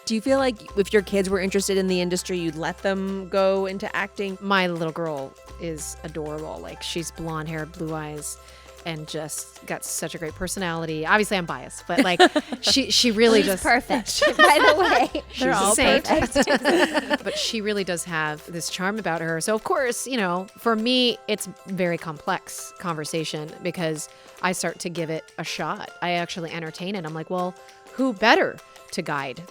Do you feel like if your kids were interested in the industry, you'd let them go into acting? My little girl is adorable. Like, she's blonde hair, blue eyes, and just got such a great personality. Obviously, I'm biased, but like she really She's just perfect. By the way, they're all perfect. But she really does have this charm about her. So of course, for me, it's very complex conversation because I start to give it a shot. I actually entertain it. I'm like, well, who better to guide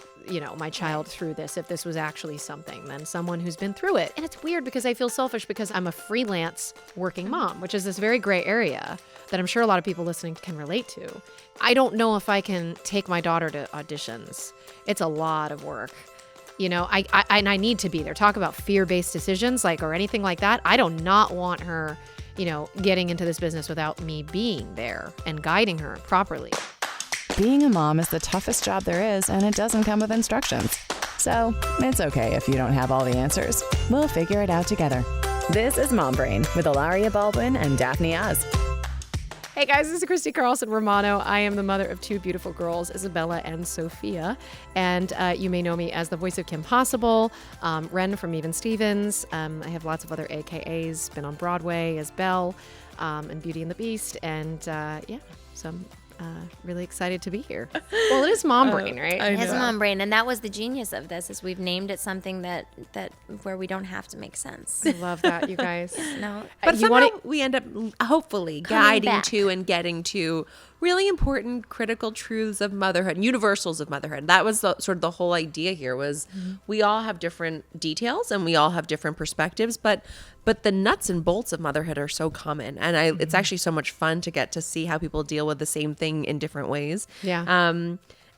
my child through this if this was actually something than someone who's been through it. And it's weird because I feel selfish because I'm a freelance working mom, which is this very gray area that I'm sure a lot of people listening can relate to. I don't know if I can take my daughter to auditions. It's a lot of work. I need to be there. Talk about fear-based decisions or anything like that. I do not want her, getting into this business without me being there and guiding her properly. Being a mom is the toughest job there is, and it doesn't come with instructions. So it's okay if you don't have all the answers. We'll figure it out together. This is Mom Brain with Hilaria Baldwin and Daphne Oz. Hey guys, this is Christy Carlson Romano. I am the mother of two beautiful girls, Isabella and Sophia. And you may know me as the voice of Kim Possible, Ren from Ren Stevens. I have lots of other AKAs, been on Broadway as Belle and Beauty and the Beast. And so I'm really excited to be here. Well, it is Mom Brain, right? It is Mom Brain, and that was the genius of this, is we've named it something that where we don't have to make sense. I love that, you guys. No, But somehow we end up hopefully guiding back to and getting to really important critical truths of motherhood, universals of motherhood. That was sort of the whole idea here was we all have different details and we all have different perspectives, but the nuts and bolts of motherhood are so common. And it's actually so much fun to get to see how people deal with the same thing in different ways. Yeah.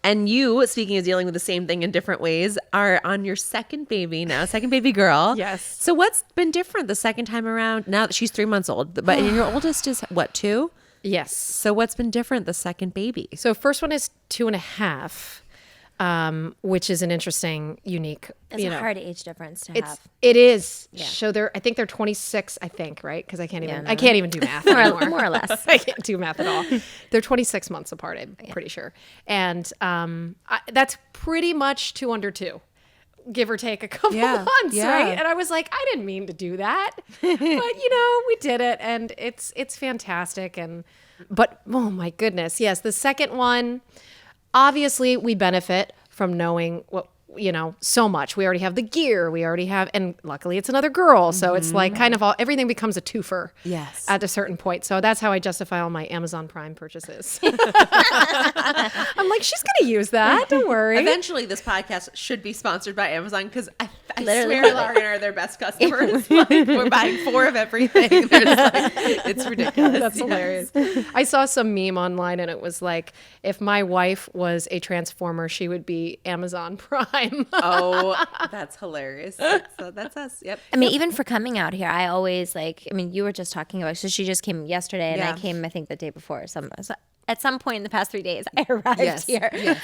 And you, speaking of dealing with the same thing in different ways, are on your second baby now, second baby girl. Yes. So what's been different the second time around? Now that she's 3 months old, but and your oldest is what, 2? Yes. So what's been different the second baby? So first one is 2.5, which is an interesting, unique. it's a hard age difference to have. It is. Yeah. So I think they're 26. I think, right? Because I can't even. no. I can't even do math anymore. More or less. I can't do math at all. They're 26 months apart. I'm pretty sure, and that's pretty much 2 under 2. Give or take a couple months, right? And I was like, I didn't mean to do that, but we did it, and it's fantastic. But oh my goodness, yes, the second one, obviously we benefit from knowing what so much. We already have the gear, and luckily it's another girl, so it's like kind of everything becomes a twofer. Yes. At a certain point. So that's how I justify all my Amazon Prime purchases. I'm like, she's gonna use that. Don't worry. Eventually, this podcast should be sponsored by Amazon because I Literally. swear Lauren are their best customers. We're buying 4 of everything. It's ridiculous. That's hilarious. I saw some meme online and it was like, if my wife was a Transformer, she would be Amazon Prime. Oh, that's hilarious. That's us. Yep. I mean, even for coming out here, I always you were just talking about, so she just came yesterday and I came, I think, the day before. So at some point in the past 3 days, I arrived here. Yes.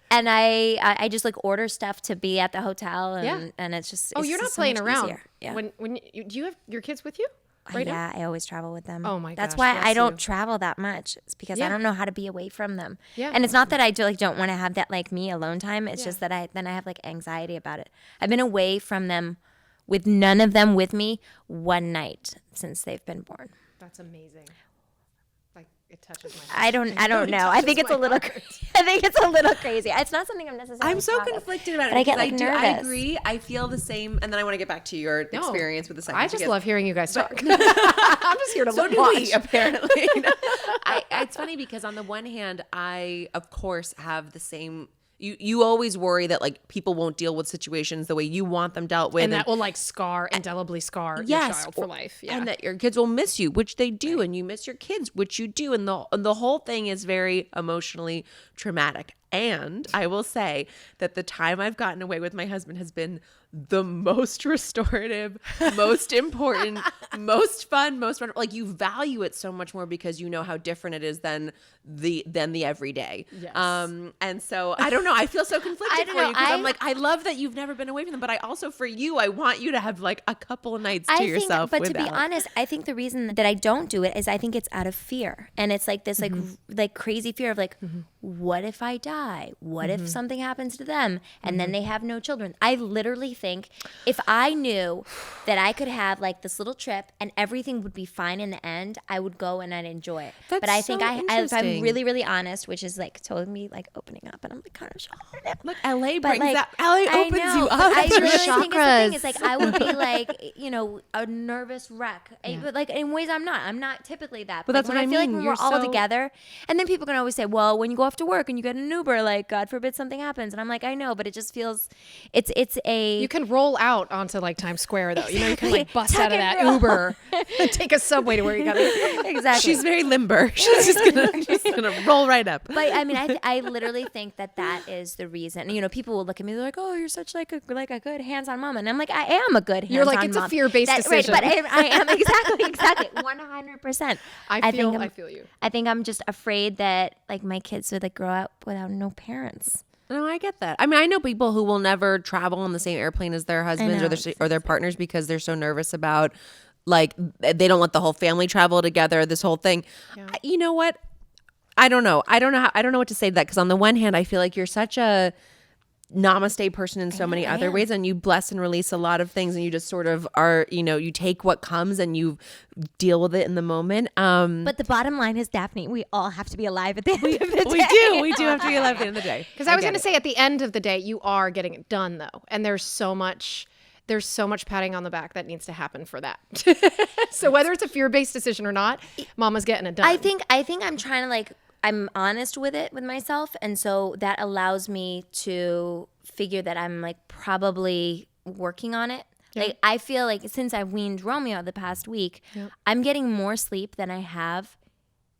And I just order stuff to be at the hotel and it's just, you're not just so playing much around. easier. Yeah. Do you have your kids with you? Right now? I always travel with them. Oh my gosh. That's why bless I don't you. travel that much. It's because I don't know how to be away from them. Yeah. And it's not that I don't want to have that me alone time. It's just that I have anxiety about it. I've been away from them with none of them with me one night since they've been born. That's amazing. It touches my heart. I don't know. I think it's a little crazy. I think it's a little crazy. It's not something I'm necessarily I'm so proud of. conflicted about it. But I get because nervous. I agree. I feel the same. And then I want to get back to your experience with the second. I just love hearing you guys talk. I'm just here to So do watch. we, apparently. It's funny because on the one hand, I, of course, have the same. You always worry that people won't deal with situations the way you want them dealt with. And that will indelibly scar your child for life. Yeah. And that your kids will miss you, which they do. And you miss your kids, which you do. And the whole thing is very emotionally traumatic. And I will say that the time I've gotten away with my husband has been the most restorative, most important, most fun. You value it so much more because you know how different it is than the everyday. Yes. And so I don't know. I feel so conflicted for you because I'm like, I love that you've never been away from them, but I also for you, I want you to have a couple of nights to yourself. But to be honest, I think the reason that I don't do it is I think it's out of fear, and it's this crazy fear of what if I die? die? What if something happens to them and then they have no children? I literally think if I knew that I could have like this little trip and everything would be fine in the end, I would go and I'd enjoy it. That's but I so think if I'm interesting. really, really honest, which is like totally me like opening up, and I'm like kind of shocked. Look, LA But brings like, that. LA I opens know, you but up. I to really think it's the thing. chakras. It's like I would be like, you know, a nervous wreck. But like in ways I'm not. I'm not typically that. But like, that's when what I feel like mean. when You're we're all so- together, and then people can always say, well, when you go off to work and you get an Uber, like God forbid something happens, and I'm like, I know, but it just feels, it's a. You can roll out onto like Times Square though. You know, you can like bust Tuck out of and that roll. Uber and take a subway to where you got to. Exactly. She's very limber. She's just gonna roll right up. But I mean, I literally think that is the reason. You know, people will look at me, they're like, "Oh, you're such like a good hands-on mom," and I'm like, I am a good hands-on You're like, it's mom. a fear-based decision. Right, but I am exactly 100%. I feel you. I think I'm just afraid that like my kids would like grow up without no parents. No, I get that. I mean, I know people who will never travel on the same airplane as their husbands or their partners because they're so nervous about, like, they don't let the whole family travel together. This whole thing. You know what? I don't know. I don't know what to say to that because on the one hand, I feel like you're such a namaste person in so many other ways, and you bless and release a lot of things, and you just sort of are, you know, you take what comes and you deal with it in the moment. But the bottom line is, Daphne, we all have to be alive at the end of the day. We do have to be alive at the end of the day. Because I was going to say, at the end of the day, you are getting it done though, and there's so much patting on the back that needs to happen for that. So whether it's a fear-based decision or not, Mama's getting it done. I think I'm trying to like, I'm honest with it with myself, and so that allows me to figure that I'm like probably working on it. Like I feel like since I've weaned Romeo the past week, I'm getting more sleep than I have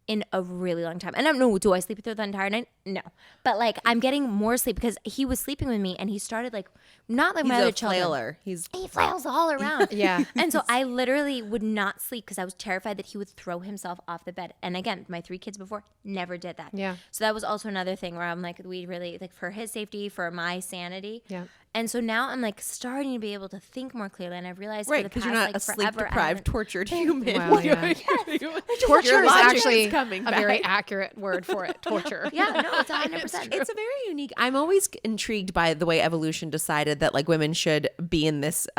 in a really long time. And I don't know, do I sleep through the entire night? No. But like I'm getting more sleep because he was sleeping with me and he started like, not like my other children. He flails all around. Yeah. And so I literally would not sleep because I was terrified that he would throw himself off the bed. And again, my 3 kids before never did that. Yeah. So that was also another thing where I'm like, we really, like for his safety, for my sanity. Yeah. And so now I'm like starting to be able to think more clearly. And I've realized Right, for the because past you're not like a sleep forever, I deprived, haven't- tortured human. Wow, yeah. Torture Your is logic actually coming a back. very accurate word for it. Torture. Yeah, no, it's 100%. It's a very unique. I'm always intrigued by the way evolution decided that like women should be in this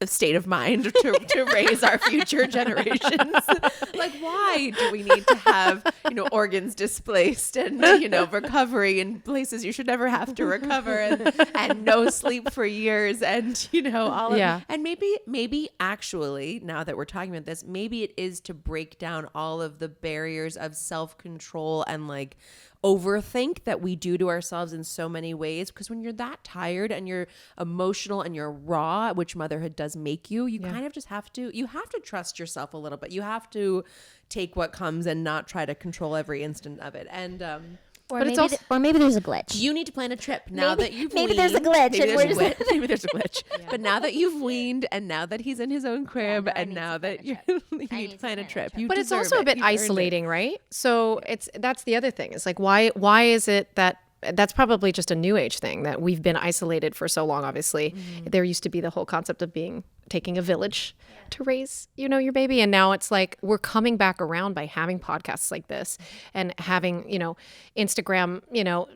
state of mind to raise our future generations. Like, why do we need to have, you know, organs displaced and, you know, recovery in places you should never have to recover and no sleep for years and, you know, all Yeah. of, and maybe actually now that we're talking about this, maybe it is to break down all of the barriers of self-control and like overthink that we do to ourselves in so many ways, because when you're that tired and you're emotional and you're raw, which motherhood does make you, kind of just have to trust yourself a little bit. You have to take what comes and not try to control every instant of it. And Or maybe there's a glitch. you need to plan a trip now that you've maybe weaned. there's a glitch Maybe and there's, we're a glitch. Maybe there's a glitch. But now that you've weaned and now that he's in his own crib no, I and need now to plan that a you trip. need to need to plan a plan a trip. trip. You But it's deserve also a it. bit You've earned it. isolating, right? So that's the other thing. It's like why is it that that's probably just a new age thing that we've been isolated for so long. Obviously, there used to be the whole concept of taking a village to raise, you know, your baby, and now it's like we're coming back around by having podcasts like this and having, you know, Instagram, you know,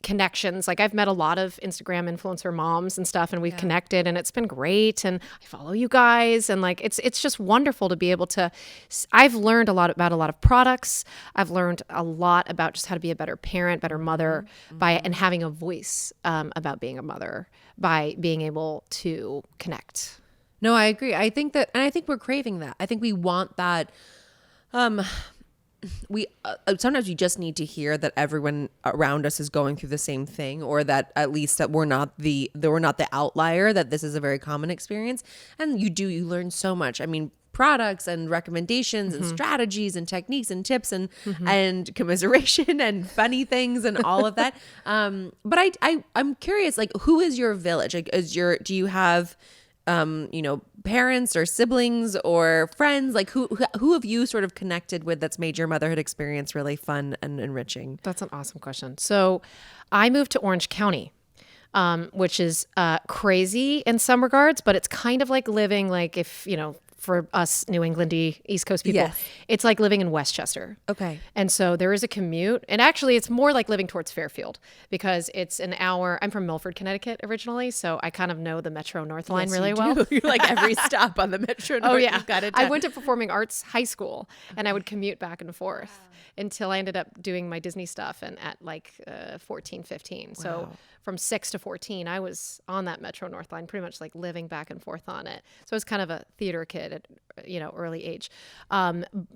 connections. Like I've met a lot of Instagram influencer moms and stuff, and we've connected, and it's been great. And I follow you guys, and like it's just wonderful to be able to. I've learned a lot about a lot of products. I've learned a lot about just how to be a better parent, better mother and having a voice about being a mother by being able to connect. No, I agree. I think that, and I think we're craving that. I think we want that. We sometimes you just need to hear that everyone around us is going through the same thing, or that at least that we're not the outlier, that this is a very common experience. And you learn so much. I mean, products and recommendations and strategies and techniques and tips and commiseration and funny things and all of that. But I'm curious, like, who is your village? Like, do you have you know, parents or siblings or friends? Like who have you sort of connected with that's made your motherhood experience really fun and enriching? That's an awesome question. So I moved to Orange County, which is crazy in some regards, but it's kind of like living like if, you know, for us New Englandy East Coast people, it's like living in Westchester. Okay. And so there is a commute. And actually, it's more like living towards Fairfield because it's an hour. I'm from Milford, Connecticut originally, so I kind of know the Metro North line really well. You're like every stop on the Metro North. Oh, yeah. You've got it I done. went to Performing Arts High School, and I would commute back and forth until I ended up doing my Disney stuff and at like 14, 15. So from 6 to 14, I was on that Metro North line, pretty much like living back and forth on it. So I was kind of a theater kid at, early age.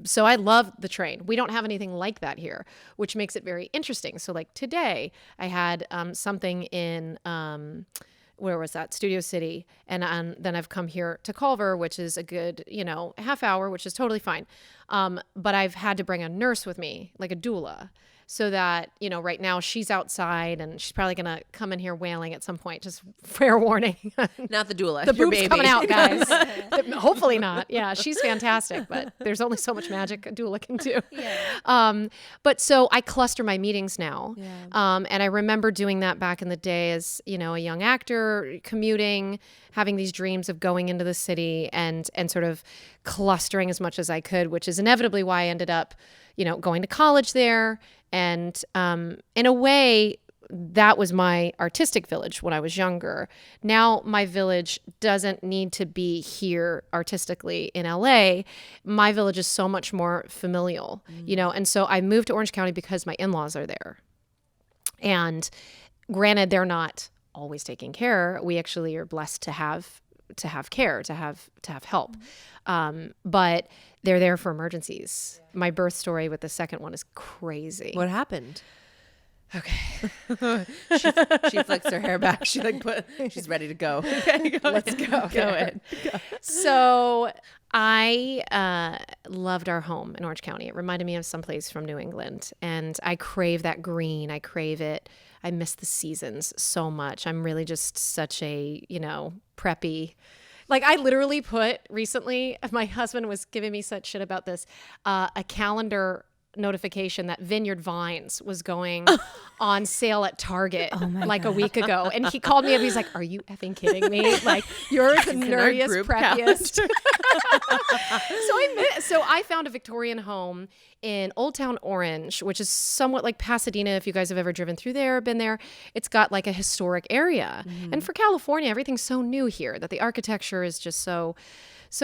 So I love the train. We don't have anything like that here, which makes it very interesting. So like today I had something in, where was that? Studio City. And then I've come here to Culver, which is a good, half hour, which is totally fine. But I've had to bring a nurse with me, like a doula, so that, right now she's outside and she's probably going to come in here wailing at some point. Just fair warning. Not the doula. The your boob's baby. coming out, guys. Hopefully not. Yeah, she's fantastic, but there's only so much magic a doula can do. Yeah. But so I cluster my meetings now. Yeah. And I remember doing that back in the day as, a young actor, commuting, having these dreams of going into the city and sort of clustering as much as I could, which is inevitably why I ended up, going to college there. And in a way, that was my artistic village when I was younger. Now my village doesn't need to be here artistically in LA. My village is so much more familial, and so I moved to Orange County because my in-laws are there. And granted, they're not always taking care. We actually are blessed to have care, to have help. But they're there for emergencies. Yeah. My birth story with the second one is crazy. What happened? Okay. she flicks her hair back. She's ready to go. Okay, Let's go. Go ahead. So I loved our home in Orange County. It reminded me of someplace from New England. And I crave that green. I crave it. I miss the seasons so much. I'm really just such a, preppy. Like I literally put recently, my husband was giving me such shit about this, a calendar notification that Vineyard Vines was going on sale at Target like a week ago. And he called me up. He's like, are you effing kidding me? Like, you're the nerdiest, preppiest. So I found a Victorian home in Old Town Orange, which is somewhat like Pasadena. If you guys have ever driven through there, been there, it's got like a historic area. Mm-hmm. And for California, everything's so new here that the architecture is just so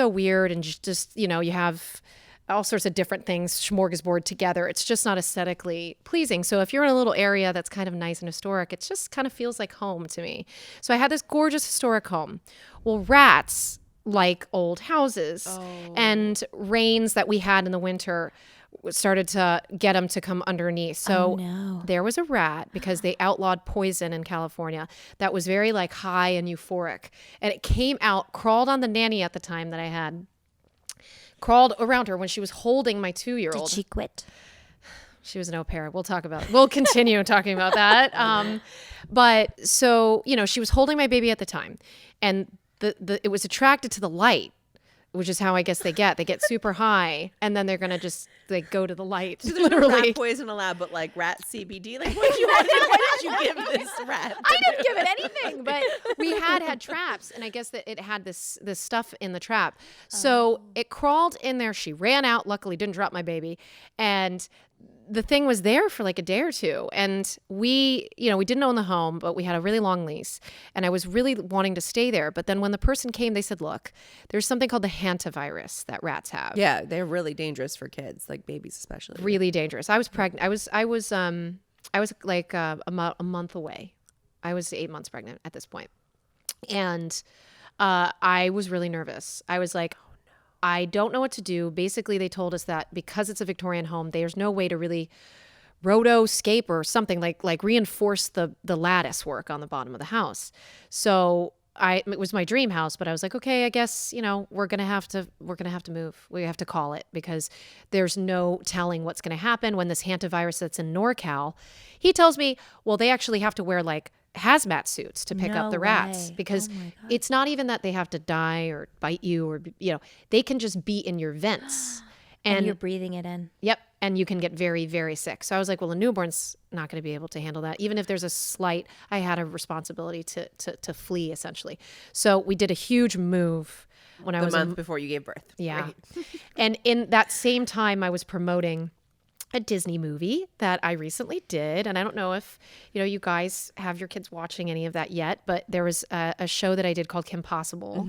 weird. And just, you have all sorts of different things smorgasbord together. It's just not aesthetically pleasing. So if you're in a little area that's kind of nice and historic, it just kind of feels like home to me. So I had this gorgeous historic home. Well, rats like old houses and rains that we had in the winter started to get them to come underneath. So there was a rat, because they outlawed poison in California, that was very like high and euphoric. And it came out, crawled on the nanny at the time that I had, crawled around her when she was holding my 2-year-old. Did she quit? She was an au pair. We'll continue talking about that. But so, she was holding my baby at the time, and it was attracted to the light, which is how I guess they get super high, and then they're going to just go to the light. So there's no rat poison allowed, but like rat CBD. Like, what did you give this rat? I didn't give it anything, but we had traps, and I guess that it had this stuff in the trap. So it crawled in there. She ran out. Luckily, didn't drop my baby, and the thing was there for like a day or two. And we didn't own the home, but we had a really long lease, and I was really wanting to stay there. But then when the person came, they said, look, there's something called the hantavirus that rats have. Yeah, they're really dangerous for kids, like babies especially. Really dangerous. I was pregnant. I was like a month away. I was 8 months pregnant at this point. And I was really nervous. I was like, I don't know what to do. Basically, they told us that because it's a Victorian home, there's no way to really rotoscape or something like reinforce the lattice work on the bottom of the house. So it was my dream house, but I was like, okay, I guess, we're going to have to move. We have to call it, because there's no telling what's going to happen when this hantavirus that's in NorCal. He tells me, well, they actually have to wear like hazmat suits to pick up the rats, because it's not even that they have to die or bite you or, they can just be in your vents. And you're breathing it in. Yep. And you can get very, very sick. So I was like, well, a newborn's not going to be able to handle that. Even if there's I had a responsibility to flee, essentially. So we did a huge move. when I the was month before you gave birth. Yeah. Great. And in that same time, I was promoting a Disney movie that I recently did. And I don't know if, you guys have your kids watching any of that yet, but there was a show that I did called Kim Possible.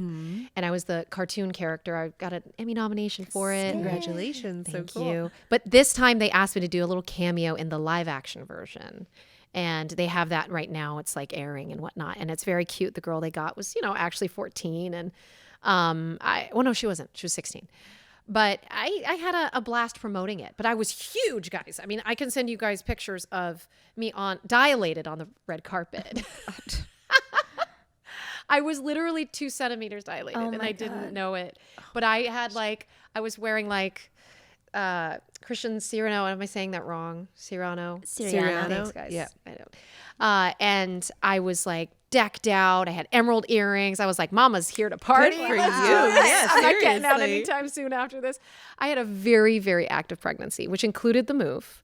And I was the cartoon character. I got an Emmy nomination for it. Congratulations. Thank so cool. you. But this time they asked me to do a little cameo in the live action version. And they have that right now. It's like airing and whatnot. And it's very cute. The girl they got was, actually 14. And no, she wasn't. She was 16. But I had a blast promoting it. But I was huge, guys. I mean, I can send you guys pictures of me dilated on the red carpet. I was literally 2 centimeters dilated, and I didn't know it. But I had I was wearing Christian Cyrano. Am I saying that wrong? Cyrano. Thanks, guys. Yeah, I know. And I was decked out. I had emerald earrings. I was like, Mama's here to party. Good for you. Yes, I'm not getting out seriously. anytime soon after this. I had a very, very active pregnancy, which included the move.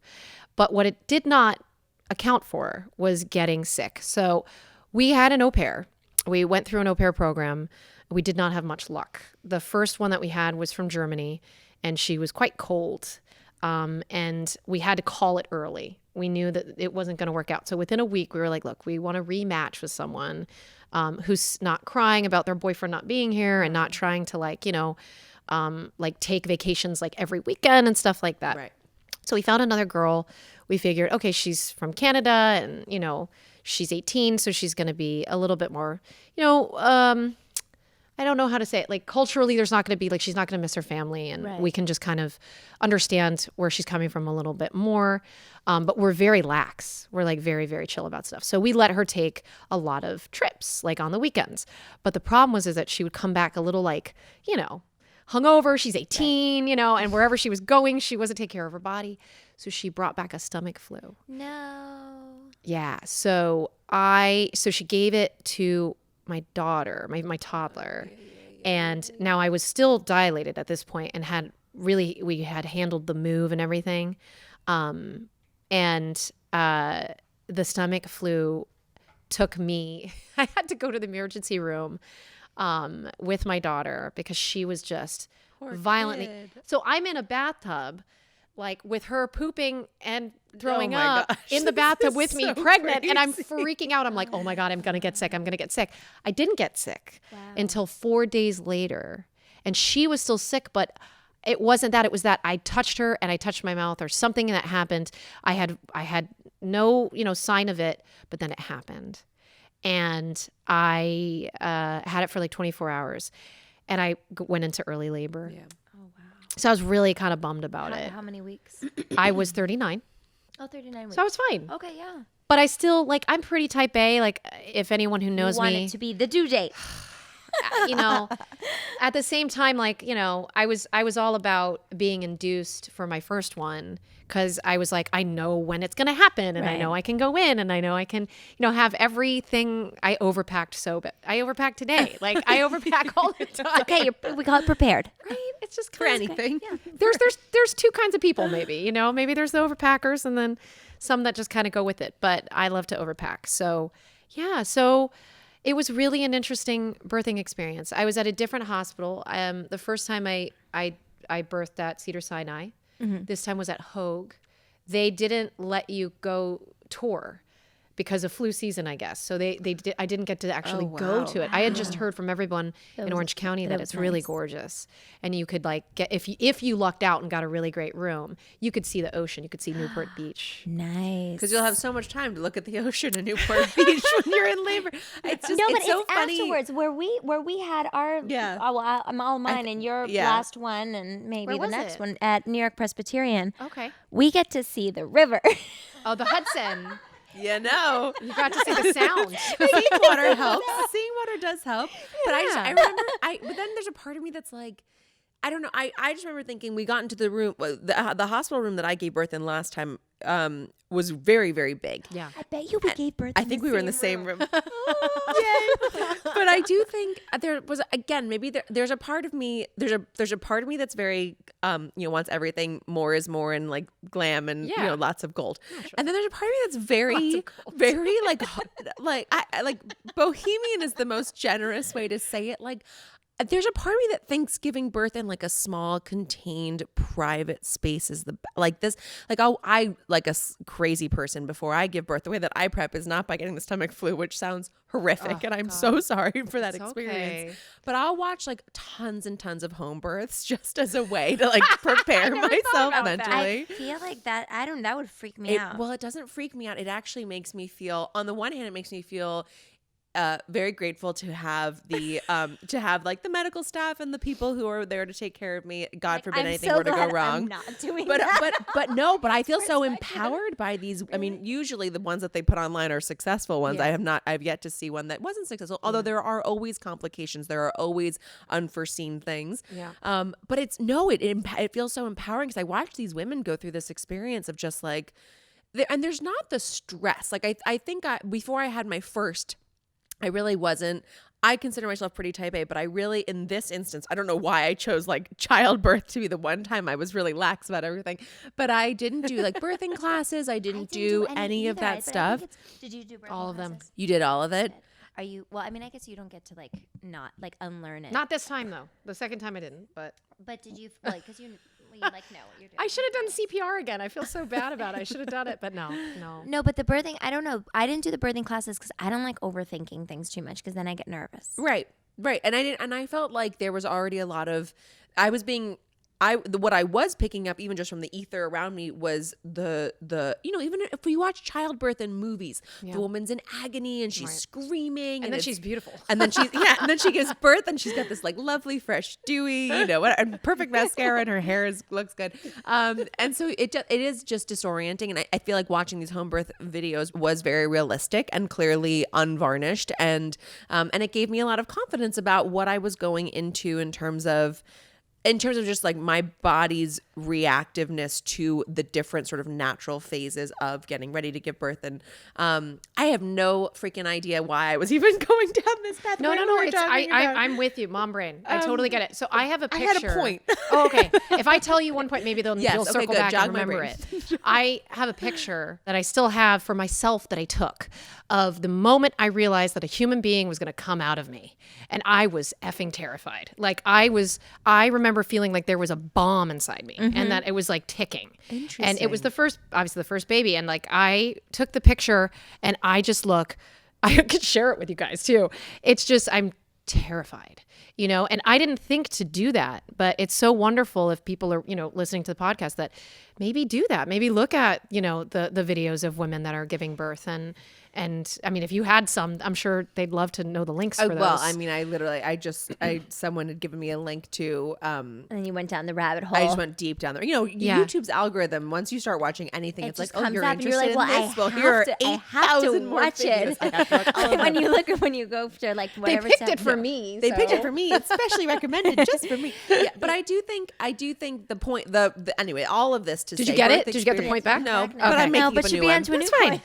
But what it did not account for was getting sick. So we had an au pair. We went through an au pair program. We did not have much luck. The first one that we had was from Germany, and she was quite cold. And we had to call it early. We knew that it wasn't going to work out. So within a week, we were like, look, we want to rematch with someone who's not crying about their boyfriend not being here and not trying to take vacations every weekend and stuff like that. Right. So we found another girl. We figured, okay, she's from Canada and, she's 18. So she's going to be a little bit more, I don't know how to say it. Culturally, there's not going to be she's not going to miss her family, and we can just kind of understand where she's coming from a little bit more. But we're very lax. We're very, very chill about stuff. So we let her take a lot of trips, on the weekends. But the problem is that she would come back a little hungover. She's 18, and wherever she was going, she wasn't taking care of her body. So she brought back a stomach flu. No. Yeah. So she gave it to my daughter, my toddler. And now I was still dilated at this point and we had handled the move and everything. And the stomach flu took me, I had to go to the emergency room with my daughter because she was just violently. So I'm in a bathtub, with her pooping and throwing up in the bathtub with me, pregnant, crazy. And I'm freaking out. I'm like, oh my God, I'm going to get sick. I'm going to get sick. I didn't get sick until 4 days later. And she was still sick, but it wasn't that. It was that I touched her and I touched my mouth or something that happened. I had no, sign of it, but then it happened. And I had it for 24 hours. And I went into early labor. Yeah. So I was really kind of bummed about it. How many weeks? I was 39. Oh, 39 weeks. So I was fine. Okay, yeah. But I still, I'm pretty type A. If anyone who knows me. You want it to be the due date. At the same time, I was all about being induced for my first one because I was I know when it's going to happen and I know I can go in and I know I can, have everything. I overpacked I overpacked today. I overpack all the time. Okay, we got prepared. Right? It's just for anything. Yeah. There's two kinds of people maybe, maybe there's the overpackers and then some that just kind of go with it. But I love to overpack. So yeah, it was really an interesting birthing experience. I was at a different hospital. The first time I birthed at Cedars-Sinai. Mm-hmm. This time was at Hoag. They didn't let you go tour because of flu season, I guess. So I didn't get to actually go to it. I had just heard from everyone in Orange County that it's really gorgeous, and you could get if you lucked out and got a really great room, you could see the ocean. You could see Newport Beach. Nice, because you'll have so much time to look at the ocean in Newport Beach when you're in labor. It's just but it's so funny. Afterwards where we had our all mine and your last one and maybe the next one at New York Presbyterian. Okay, we get to see the river. Oh, the Hudson. You know, you got to see the sound. Seeing water helps. Seeing water does help. But I remember. But then there's a part of me that's I don't know. I just remember thinking we got into the room, the hospital room that I gave birth in last time was very, very big. Yeah. I bet you we gave birth. I think we were in the same room. Yay. But I do think there was, again, maybe there's a part of me, there's a part of me that's very, wants everything more is more and glam and, lots of gold. Oh, sure. And then there's a part of me that's very, very bohemian is the most generous way to say it. there's a part of me that thinks giving birth in like a small, contained, private space is like this. Like I like a crazy person before I give birth. The way that I prep is not by getting the stomach flu, which sounds horrific, and I'm so sorry for that experience. Okay. But I'll watch like tons and tons of home births just as a way to like prepare myself mentally. I feel like that. That would freak me out. Well, it doesn't freak me out. It actually makes me feel. On the one hand, it makes me feel very grateful to have the like the medical staff and the people who are there to take care of me. God forbid anything were to go wrong. I'm not doing that. But I feel so empowered by these. Really? I mean, usually the ones that they put online are successful ones. Yeah. I've yet to see one that wasn't successful. Although there are always complications, there are always unforeseen things. Yeah. But it feels so empowering because I watched these women go through this experience of just like, and there's not the stress. Like I think before I had my first, I really wasn't. I consider myself pretty type A, but I really, in this instance, I don't know why I chose like childbirth to be the one time I was really lax about everything. But I didn't do like birthing classes. I didn't do any of that stuff. Did you do birthing all of them? Classes? You did all of it? Are you? Well, I mean, I guess you don't get to like not like unlearn it. Not this time though. The second time I didn't. But did you like because you like know what you're doing? I should have done CPR again. I feel so bad about it. I should have done it, but no. But the birthing, I don't know. I didn't do the birthing classes because I don't like overthinking things too much because then I get nervous. Right. And I didn't. And I felt like there was already a lot of. What I was picking up even just from the ether around me was the even if we watch childbirth in movies, the woman's in agony and she's screaming and then she's beautiful and then and then she gives birth and she's got this like lovely fresh dewy and perfect mascara and her hair looks good, and so it is just disorienting, and I feel like watching these home birth videos was very realistic and clearly unvarnished, and it gave me a lot of confidence about what I was going into in terms of just like my body's reactiveness to the different sort of natural phases of getting ready to give birth. And I have no freaking idea why I was even going down this path. No. I'm with you, mom brain. I totally get it. So I have a picture. I had a point. Oh, okay. If I tell you one point, maybe you'll circle back and remember it. I have a picture that I still have for myself that I took of the moment I realized that a human being was going to come out of me. And I was effing terrified. Like I remember feeling like there was a bomb inside me and that it was like ticking. Interesting. And it was obviously the first baby. And like I took the picture and I could share it with you guys too. It's just, I'm terrified, and I didn't think to do that, but it's so wonderful if people are, listening to the podcast that maybe do that. Maybe look at, the videos of women that are giving birth and I mean, if you had some, I'm sure they'd love to know the links for those. Well, I mean, someone had given me a link to, and then you went down the rabbit hole. I just went deep down there. YouTube's algorithm, once you start watching anything, it's like, oh, you're interested in this? Well, here are 8,000 more videos. When you go to like whatever. They picked it for me. They picked it for me. It's specially recommended just for me. Yeah, but I do think the point, anyway, all of this to say. Did you get it? Did you get the point back? No, but I'm making up a new one. That's fine.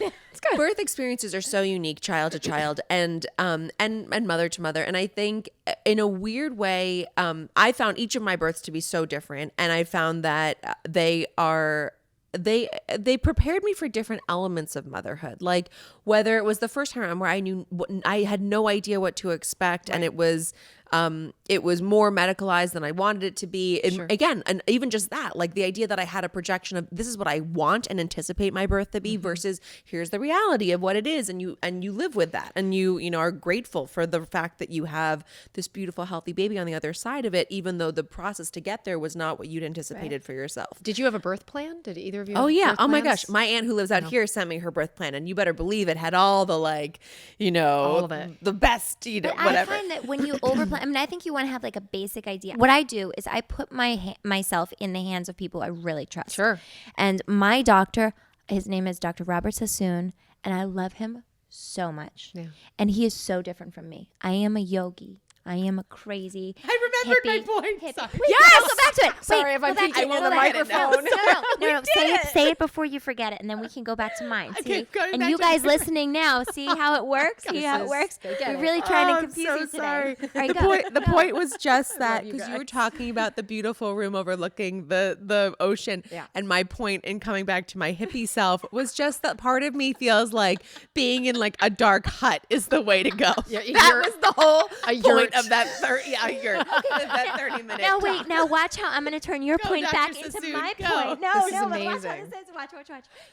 Birth experiences are so unique, child to child, and mother to mother. And I think in a weird way, I found each of my births to be so different, and I found that they prepared me for different elements of motherhood. Like whether it was the first time where I had no idea what to expect, and it was more medicalized than I wanted it to be. And again, and even just that, like the idea that I had a projection of this is what I want and anticipate my birth to be versus here's the reality of what it is. And you live with that, and you are grateful for the fact that you have this beautiful, healthy baby on the other side of it, even though the process to get there was not what you'd anticipated for yourself. Did you have a birth plan? Did either of you? Oh yeah. Oh my gosh. My aunt who lives out here sent me her birth plan, and you better believe it had all the all of it, the best, but whatever. I find that when you overplan, I mean, I think you want to have like a basic idea. What I do is I put myself in the hands of people I really trust. Sure. And my doctor, his name is Dr. Robert Sassoon, and I love him so much. Yeah. And he is so different from me. I am a yogi. I am a crazy. I remembered my point. Yes, go back to it. Sorry if I'm peeking on the microphone. No. Say it before you forget it, and then we can go back to mine. See? And you guys listening now, see how it works? See how it works? We're really trying to confuse you today. All right, the point was just that because you were talking about the beautiful room overlooking the ocean, and my point in coming back to my hippie self was just that part of me feels like being in like a dark hut is the way to go. That was the whole point of that 30. Yeah, that 30-minute. Now talk. wait. Now watch how I'm going to turn your point Dr. back Sassoon, into my go. point. No, This is but watch how amazing. this is. Watch.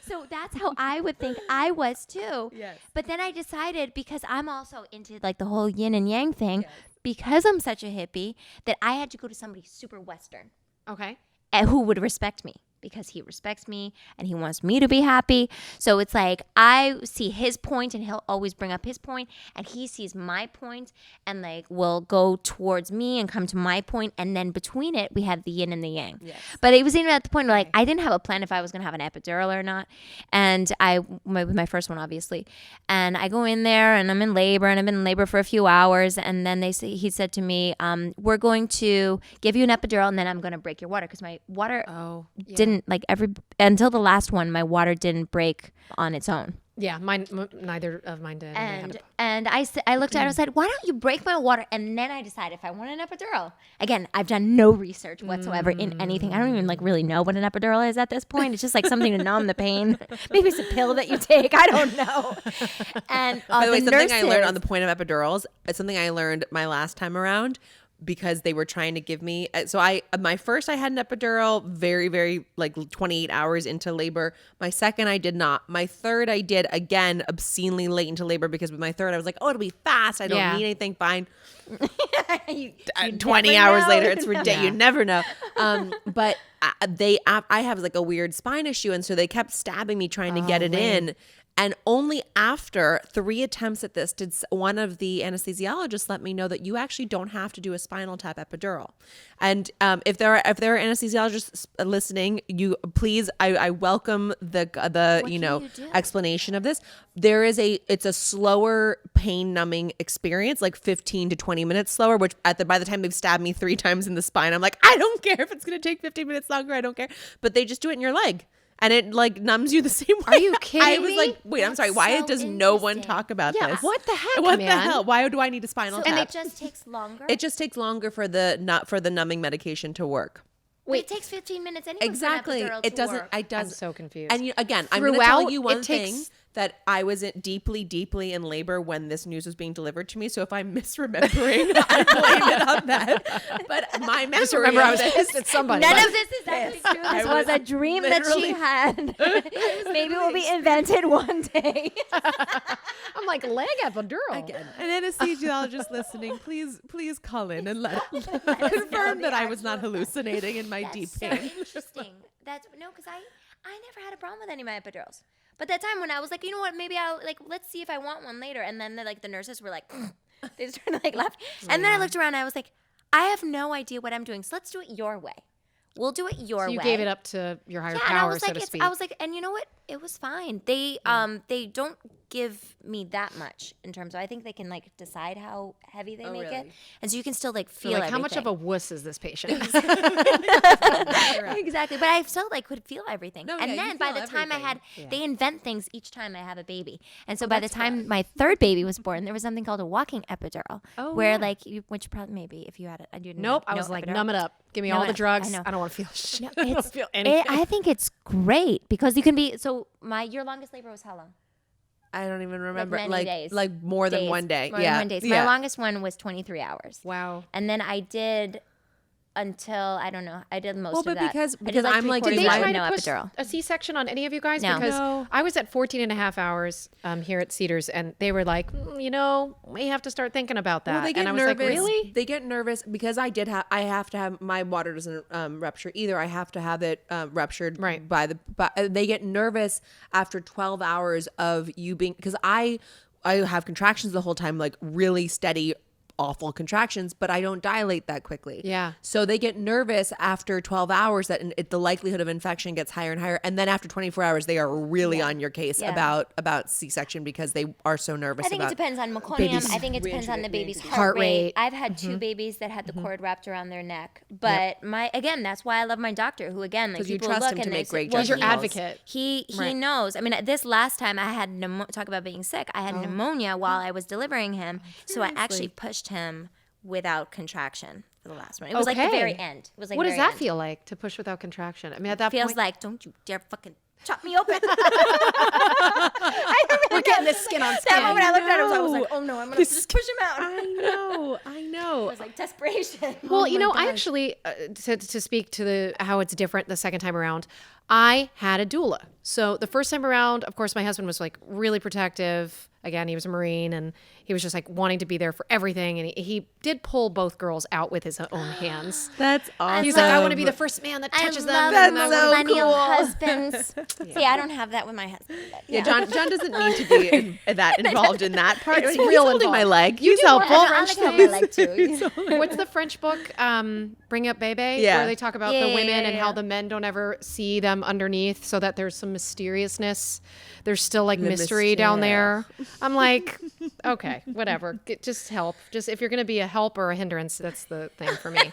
So that's how I would think I was too. Yes. But then I decided, because I'm also into like the whole yin and yang thing, because I'm such a hippie, that I had to go to somebody super Western Okay. and who would respect me, because he respects me and he wants me to be happy. So it's like I see his point and he'll always bring up his point, and he sees my point and like will go towards me and come to my point, and then between it we have the yin and the yang. Yes. But it was even at the point where like I didn't have a plan if I was going to have an epidural or not, and with my first one obviously, and I go in there and I'm in labor, and I've been in labor for a few hours, and then he said to me, we're going to give you an epidural and then I'm going to break your water, because my water didn't until the last one, my water didn't break on its own. Yeah, neither of mine did. And I looked at her and said, why don't you break my water, and then I decide if I want an epidural. Again, I've done no research whatsoever in anything. I don't even like really know what an epidural is at this point. It's just like something to numb the pain. Maybe it's a pill that you take. I don't know. And by the way, something I learned on the the point of epidurals, it's something I learned my last time around, because they were trying to give me, so my first I had an epidural very, very like 28 hours into labor. My second I did not. My third I did, again, obscenely late into labor, because with my third I was like, oh, it'll be fast. I don't need anything. Fine. you 20 hours know. later, it's ridiculous. You never know. But I have like a weird spine issue, and so they kept stabbing me trying to get it in. And only after 3 attempts at this did one of the anesthesiologists let me know that you actually don't have to do a spinal tap epidural. And if there are anesthesiologists listening, you please, I welcome the explanation of this. It's a slower pain numbing experience, like 15 to 20 minutes slower, which by the time they've stabbed me 3 times in the spine, I'm like, I don't care if it's going to take 15 minutes longer. I don't care. But they just do it in your leg. And it like numbs you the same way. Are you kidding me? I was like, wait, I'm sorry. Why does no one talk about this? What the heck, What man? the hell? Why do I need a spinal So tap? it just takes longer? It just takes longer for the numbing medication to work. Wait, it takes 15 minutes anyway. Exactly. For an epidural It to doesn't. work. It does. I'm so confused. And again, I'm going to Throughout, tell you one it thing, takes- that I was deeply, deeply in labor when this news was being delivered to me. So if I'm misremembering, I blame it on that. But my memory remember I was of pissed at somebody. None of this is actually true. This was a dream that she had. Maybe will be invented one day. I'm like, leg epidural. Again, an anesthesiologist listening, please call in and confirm that I was not hallucinating in my deep so pain. interesting. Because I never had a problem with any of my epidurals. But that time when I was like, you know what, maybe I'll let's see if I want one later. And then the nurses were like, they just turned left. And then I looked around and I was like, I have no idea what I'm doing. So let's do it your way. We'll do it your way. You gave it up to your higher and power, I was so like, to speak. I was like, and you know what? It was fine. They don't give me that much in terms of, I think they can decide how heavy they make it, and so you can still feel everything. How much of a wuss is this patient? Exactly, but I still could feel everything. No, and yeah, then you by feel the time everything. they invent things each time I have a baby, and so by the time my third baby was born, there was something called a walking epidural, where which probably maybe if you had it, I do. Nope, I was like, numb it up. Give me all the drugs. I don't want to feel shit. I don't feel anything. I think it's great because you can be. So your longest labor was how long? I don't even remember. many days. More than one day. More than 1 day. So my longest one was 23 hours. Wow. And then I did until, I don't know, I did most of that. because I did I'm like, Did they three-quarters try no to push epidural. a C-section on any of you guys? No. Because No. I was at 14 and a half hours here at Cedars, and they were like, we have to start thinking about that. Well, they get and I was nervous. like, really? They get nervous because I have to have, my water doesn't rupture either. I have to have it ruptured they get nervous after 12 hours of you being, because I have contractions the whole time, really steady, awful contractions, but I don't dilate that quickly. Yeah. So they get nervous after 12 hours that the likelihood of infection gets higher and higher. And then after 24 hours, they are really on your case about C-section because they are so nervous. I think it depends on meconium. I think it depends on the baby's heart rate. I've had 2 babies that had the cord wrapped around their neck. But that's why I love my doctor, who again, because you people trust look him and to they make say, great well, He's your judgment calls. advocate. He knows. I mean, this last time I had talk about being sick. I had pneumonia while I was delivering him, so I actually pushed him without contraction for the last one. It was like the very end. It was like what does very that end. feel like to push without contraction? I mean, at that Feels point, like, don't you dare fucking chop me open. We're getting this skin on skin. That moment I looked at him, I was like, oh no, I'm going to just push him out. I know. It was like desperation. Well, I actually, to speak to how it's different the second time around, I had a doula. So the first time around, of course, my husband was like really protective. Again, he was a Marine and he was just like wanting to be there for everything. And he did pull both girls out with his own hands. That's awesome. He's like, I want to be the first man that touches them. That's cool. millennial husbands. See, I don't have that with my husband. Yeah, John doesn't need to be that involved in that part. It's He's real holding my involved. leg. He's helpful. I like how my leg too. What's the French book, Bring Up Bebe? Yeah. Where they talk about the women and how the men don't ever see them underneath, so that there's some mysteriousness. There's still like mystery down there. I'm like, okay, whatever. Just help. Just if you're going to be a help or a hindrance, that's the thing for me.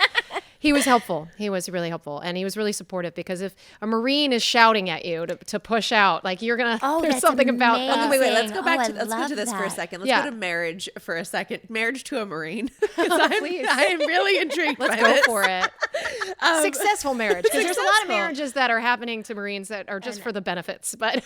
He was helpful. He was really helpful. And he was really supportive, because if a Marine is shouting at you to push out, like you're going to, there's something about that. Wait, let's go back I let's go to this love for a that. second. Let's Yeah. go to marriage for a second. Marriage to a Marine. Please. I'm really intrigued Let's by go this. for it. Successful marriage. Because there's a lot of Successful. marriages that are happening to Marines that are just for the benefits. But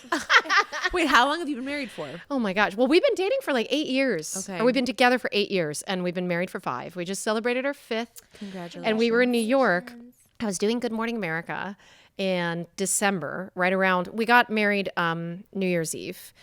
Wait, how long have you been married for? oh my gosh. Well, we've been dating for like 8 years. Okay. Or we've been together for 8 years, and we've been married for 5. We just celebrated our 5th. Congratulations. And we were in New York. I was doing Good Morning America in December, right around, we got married New Year's Eve.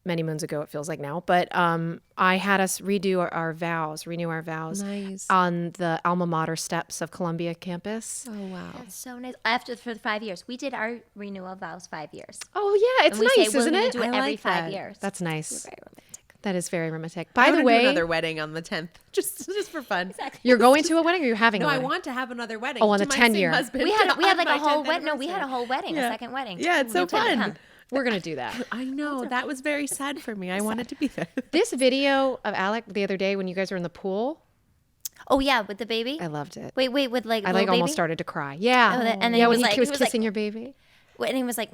Many moons ago, it feels like now. But I had us renew our vows Nice. on the alma mater steps of Columbia campus. Oh, wow. That's so nice. After for the 5 years, we did our renewal vows 5 years. Oh, yeah. It's And we nice, say we're isn't gonna it? do it I every like 5 that. years. That's nice. We're very romantic. That is very romantic. I By the wanna do way, another wedding on the 10th, just for fun. you're going to a wedding or you're having No, a I wedding? want to have another wedding. Oh, on to the my 10 same year. husband. We had like on a my whole 10th wedding. No, we had a anniversary. whole wedding, a Yeah. second wedding. Yeah, it's so You couldn't fun. come. We're going to do that. I know. That was very sad for me. I wanted to be there. This video of Alec the other day when you guys were in the pool, Oh yeah, with the baby. I loved it. Wait, with like I little like almost baby? started to cry. Yeah. Oh, and then yeah, he when was like- he was he was like- kissing your baby. And he was like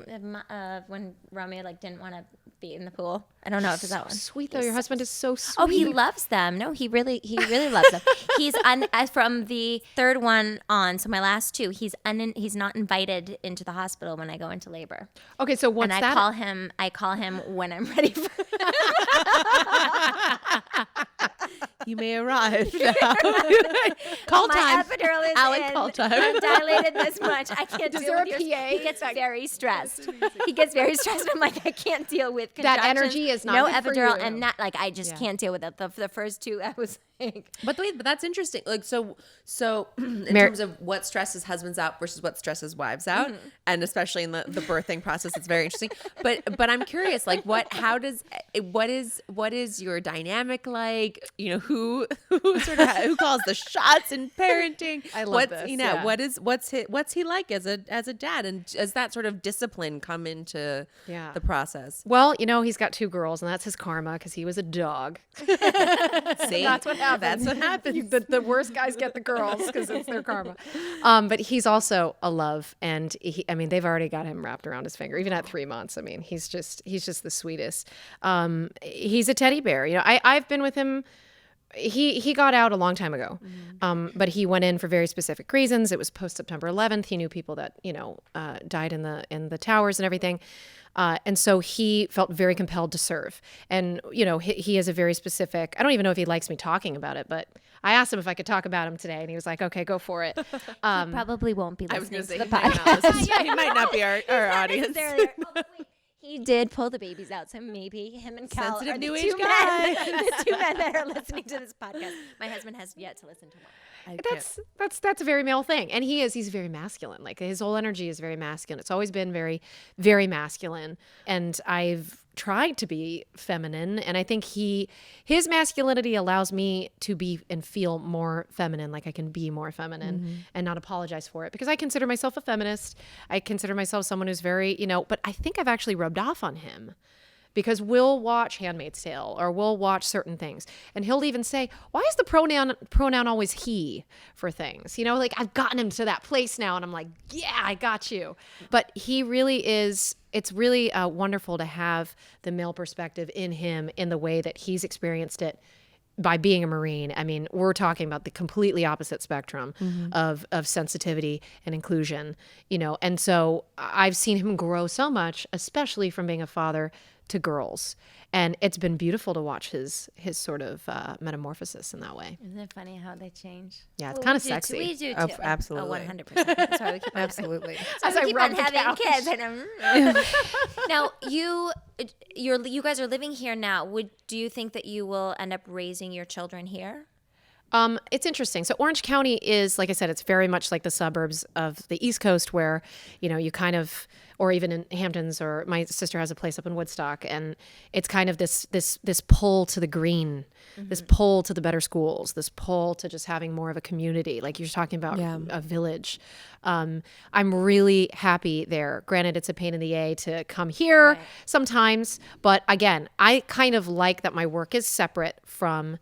when Romeo like didn't want to be in the pool. I don't know if it's that one. Sweet though. Your husband is so sweet. Oh, he loves them. No, he really loves them. He's from the third one on. So my last 2, he's not invited into the hospital when I go into labor. Okay, so what's And that? I call him when I'm ready for. You may arrive now. Call My time. epidural is Alec, in. call time. I'm dilated this much. I can't Is deal there with a your. PA? He gets very stressed. He gets very stressed. I'm like, I can't deal with That contractions. energy is not no good for epidural you. and not like I just can't deal with it. The first 2, I was like, But that's interesting. Like so in Mar- terms of what stresses husbands out versus what stresses wives out, and especially in the birthing process, it's very interesting. But I'm curious, like what is your dynamic like? You know, who who calls the shots in parenting? I love this, You know, yeah. what's he like as a dad, and does that sort of discipline come into Yeah. the process? Well, he's got 2 girls, and that's his karma because he was a dog. See, That's what happens. That's what happens. The worst guys get the girls because it's their karma. But he's also a love, and they've already got him wrapped around his finger, even at 3 months. I mean, he's just the sweetest. He's a teddy bear. I've been with him. He got out a long time ago, but he went in for very specific reasons. It was post September 11th. He knew people that died in the towers and everything, and so he felt very compelled to serve. And he has a very specific. I don't even know if he likes me talking about it, but I asked him if I could talk about him today, and he was like, "Okay, go for it." probably won't be I was listening going to to say the he might podcast. not listen. He might not be our audience. He did pull the babies out, so maybe him and Cal Sensitive are the new 2 age guy. the 2 men that are listening to this podcast. My husband has yet to listen to one. That's a very male thing, and he's very masculine. Like his whole energy is very masculine. It's always been very, very masculine, and I've tried to be feminine, and I think his masculinity allows me to be and feel more feminine. Like I can be more feminine and not apologize for it, because I consider myself a feminist. I consider myself someone who's very, but I think I've actually rubbed off on him. Because we'll watch Handmaid's Tale or we'll watch certain things, and he'll even say, "Why is the pronoun always he for things?" Like I've gotten him to that place now, and I'm like, "Yeah, I got you." But he really is. It's really wonderful to have the male perspective in him in the way that he's experienced it by being a Marine, I mean, we're talking about the completely opposite spectrum of sensitivity and inclusion, you know. And so I've seen him grow so much, especially from being a father to girls. And it's been beautiful to watch his sort of metamorphosis in that way. Isn't it funny how they change? Yeah, it's kind of We sexy. We do too. Oh, absolutely. 100%. That's why we keep on Absolutely. That's why we keep on rub the having couch. kids. Now, you guys are living here now. Do you think that you will end up raising your children here? It's interesting. So Orange County is, like I said, it's very much like the suburbs of the East Coast where, you know, you kind of, or even in Hamptons, or my sister has a place up in Woodstock, and it's kind of this pull to the green, this pull to the better schools, this pull to just having more of a community. Like you're talking about a village. I'm really happy there. Granted, it's a pain in the A to come here sometimes, but again, I kind of like that my work is separate from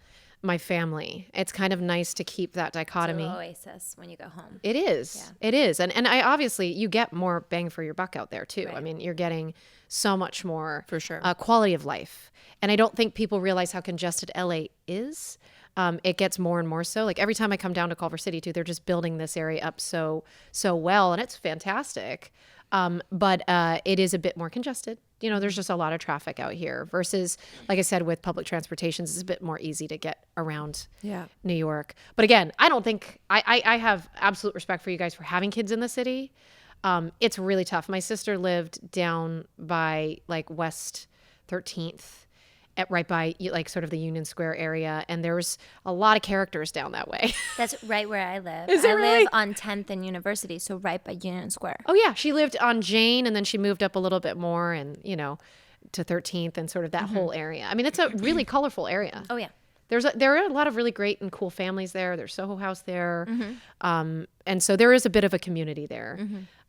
my family. It's kind of nice to keep that dichotomy. It's an oasis when you go home. It is. Yeah. It is. And I obviously, you get more bang for your buck out there too. Right. I mean, you're getting so much more For sure. Quality of life. And I don't think people realize how congested LA is. It gets more and more so. Like every time I come down to Culver City too, they're just building this area up so well, and it's fantastic. But it is a bit more congested. You know, there's just a lot of traffic out here versus, like I said, with public transportations, it's a bit more easy to get around New York. But again, I don't think, I have absolute respect for you guys for having kids in the city. It's really tough. My sister lived down by like West 13th. Right by like sort of the Union Square area, and there was a lot of characters down that way. That's right where I live. Is it I really? live on 10th and University, so right by Union Square. Oh yeah, she lived on Jane, and then she moved up a little bit more, and you know, to 13th and sort of that whole area. I mean, it's a really colorful area. Oh yeah. There are a lot of really great and cool families there. There's Soho House there, and so there is a bit of a community there.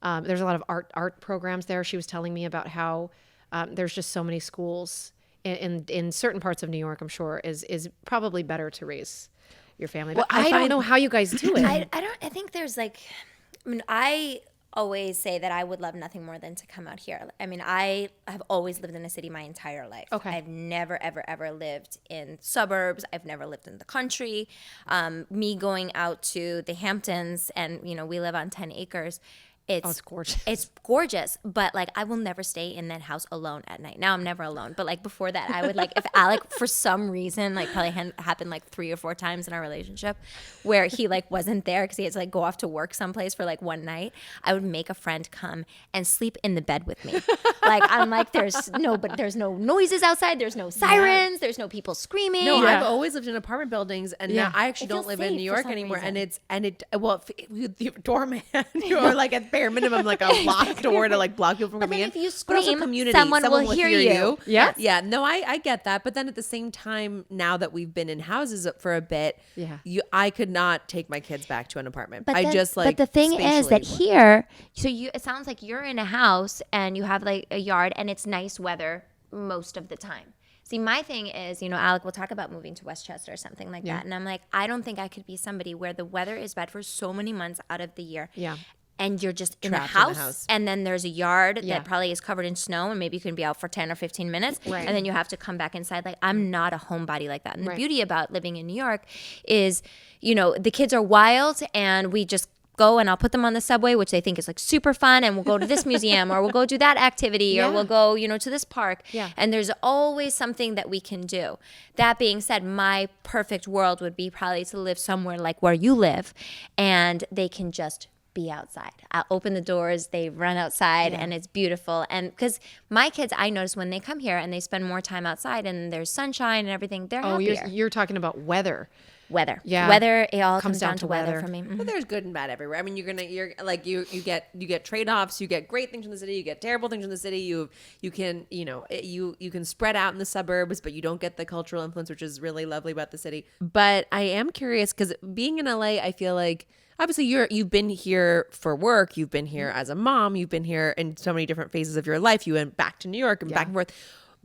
There's a lot of art programs there. She was telling me about how there's just so many schools. In certain parts of New York, I'm sure is probably better to raise your family. But I don't know how you guys do it. I think there's like, I mean, I always say that I would love nothing more than to come out here. I mean, I have always lived in a city my entire life. Okay. I've never, ever, ever lived in suburbs. I've never lived in the country. Me going out to the Hamptons, and, you know, we live on 10 acres. It's gorgeous. It's gorgeous, but like I will never stay in that house alone at night. Now I'm never alone, but like before that, I would like if Alec for some reason like probably happened like 3 or 4 times in our relationship where he like wasn't there because he had to like go off to work someplace for like one night. I would make a friend come and sleep in the bed with me. Like I'm like there's no noises outside, there's no sirens, there's no people screaming. No, I've always lived in apartment buildings, and now I actually It feels don't live in safe New for York some anymore. reason. With the doorman, or like at bare minimum, like a locked door to like block people from coming in. If you But also scream, community, someone will hear you. Yeah. Yeah. No, I get that. But then at the same time, now that we've been in houses for a bit, I could not take my kids back to an apartment. But the thing is that here, it sounds like you're in a house and you have like a yard and it's nice weather most of the time. See, my thing is, you know, Alec will talk about moving to Westchester or something like that. And I'm like, I don't think I could be somebody where the weather is bad for so many months out of the year. Yeah. And you're just in a Trapped in the house, house. and then there's a yard that probably is covered in snow, and maybe you can be out for 10 or 15 minutes, and then you have to come back inside. Like, I'm not a homebody like that. And the beauty about living in New York is, you know, the kids are wild, and we just go and I'll put them on the subway, which they think is like super fun, and we'll go to this museum, or we'll go do that activity, or we'll go, you know, to this park. Yeah. And there's always something that we can do. That being said, my perfect world would be probably to live somewhere like where you live, and they can just be outside. I'll open the doors, they run outside, and it's beautiful. And because my kids, I notice when they come here and they spend more time outside and there's sunshine and everything, they're happier. You're talking about weather. Weather. Yeah. Weather, it all comes down to weather for me. But there's good and bad everywhere. I mean, you get trade-offs. You get great things from the city. You get terrible things from the city. You can spread out in the suburbs, but you don't get the cultural influence, which is really lovely about the city. But I am curious because being in LA, I feel like obviously you've been here for work. You've been here as a mom. You've been here in so many different phases of your life. You went back to New York and back and forth.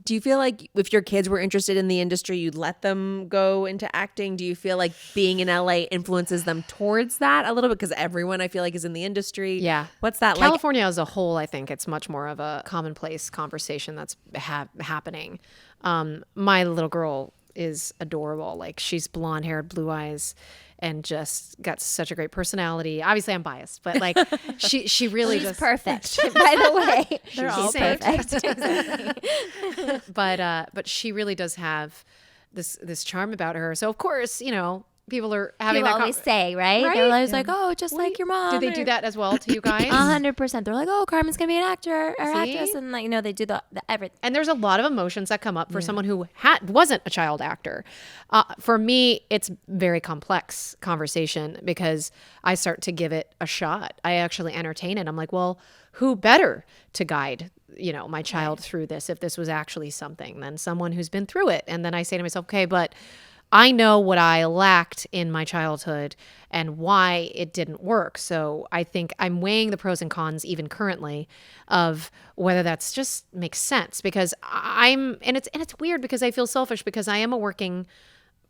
Do you feel like if your kids were interested in the industry, you'd let them go into acting? Do you feel like being in LA influences them towards that a little bit? Because everyone I feel like is in the industry. Yeah. What's that like? California as a whole, I think it's much more of a commonplace conversation that's happening. My little girl is adorable. Like she's blonde haired, blue eyes, and just got such a great personality. Obviously I'm biased, but like she really She's just perfect. By the way, They're all perfect. But she really does have this charm about her. So of course, people are having people that always say, right? Right? They're always like, oh, just like your mom. Do they do that as well to you guys? 100%. They're like, oh, Carmen's gonna be an actor or See? actress, and like they do the everything. And there's a lot of emotions that come up for someone who wasn't a child actor. For me, it's very complex conversation because I start to give it a shot. I actually entertain it. I'm like, well, who better to guide my child through this if this was actually something than someone who's been through it? And then I say to myself, okay, but I know what I lacked in my childhood and why it didn't work. So I think I'm weighing the pros and cons even currently of whether that's just makes sense because it's weird because I feel selfish because I am a working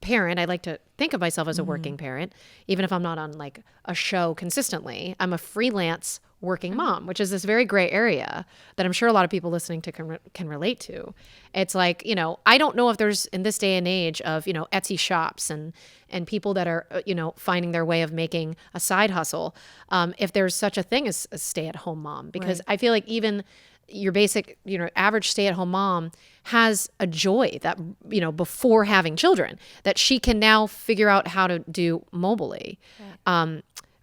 parent. I like to think of myself as a working parent, even if I'm not on like a show consistently. I'm a freelance working mom, which is this very gray area that I'm sure a lot of people listening to can relate to. It's like, I don't know if there's in this day and age of, Etsy shops and people that are, finding their way of making a side hustle, if there's such a thing as a stay-at-home mom, because I feel like even your basic, average stay-at-home mom has a joy that, before having children that she can now figure out how to do mobily,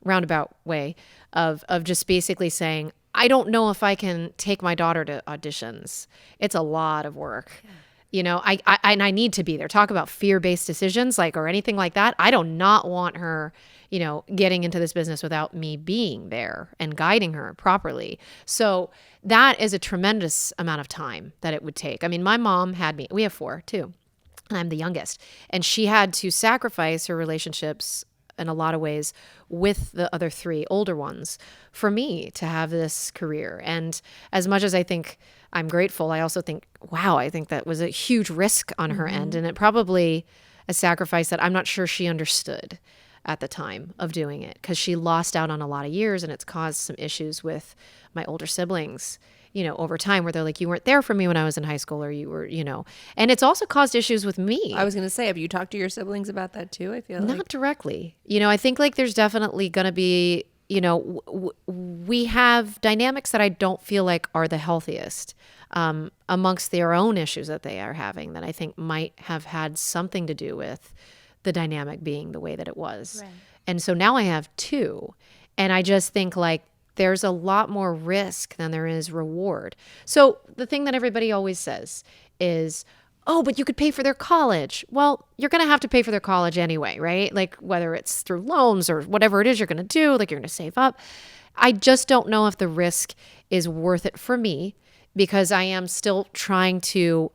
roundabout way of just basically saying, I don't know if I can take my daughter to auditions. It's a lot of work. Yeah. I need to be there. Talk about fear-based decisions, or anything like that. I do not want her, getting into this business without me being there and guiding her properly. So that is a tremendous amount of time that it would take. I mean, my mom had me, we have 4 too, and I'm the youngest, and she had to sacrifice her relationships in a lot of ways with the other 3 older ones for me to have this career. And as much as I think I'm grateful, I also think, wow, I think that was a huge risk on her end. And it probably a sacrifice that I'm not sure she understood at the time of doing it because she lost out on a lot of years and it's caused some issues with my older siblings, over time where they're like, you weren't there for me when I was in high school or you were, and it's also caused issues with me. I was going to say, have you talked to your siblings about that too? I feel not directly. I think there's definitely going to be, we have dynamics that I don't feel like are the healthiest amongst their own issues that they are having that I think might have had something to do with the dynamic being the way that it was. Right. And so now I have 2 and I just think there's a lot more risk than there is reward. So the thing that everybody always says is, oh, but you could pay for their college. Well, you're going to have to pay for their college anyway, right? Whether it's through loans or whatever it is you're going to do, you're going to save up. I just don't know if the risk is worth it for me because I am still trying to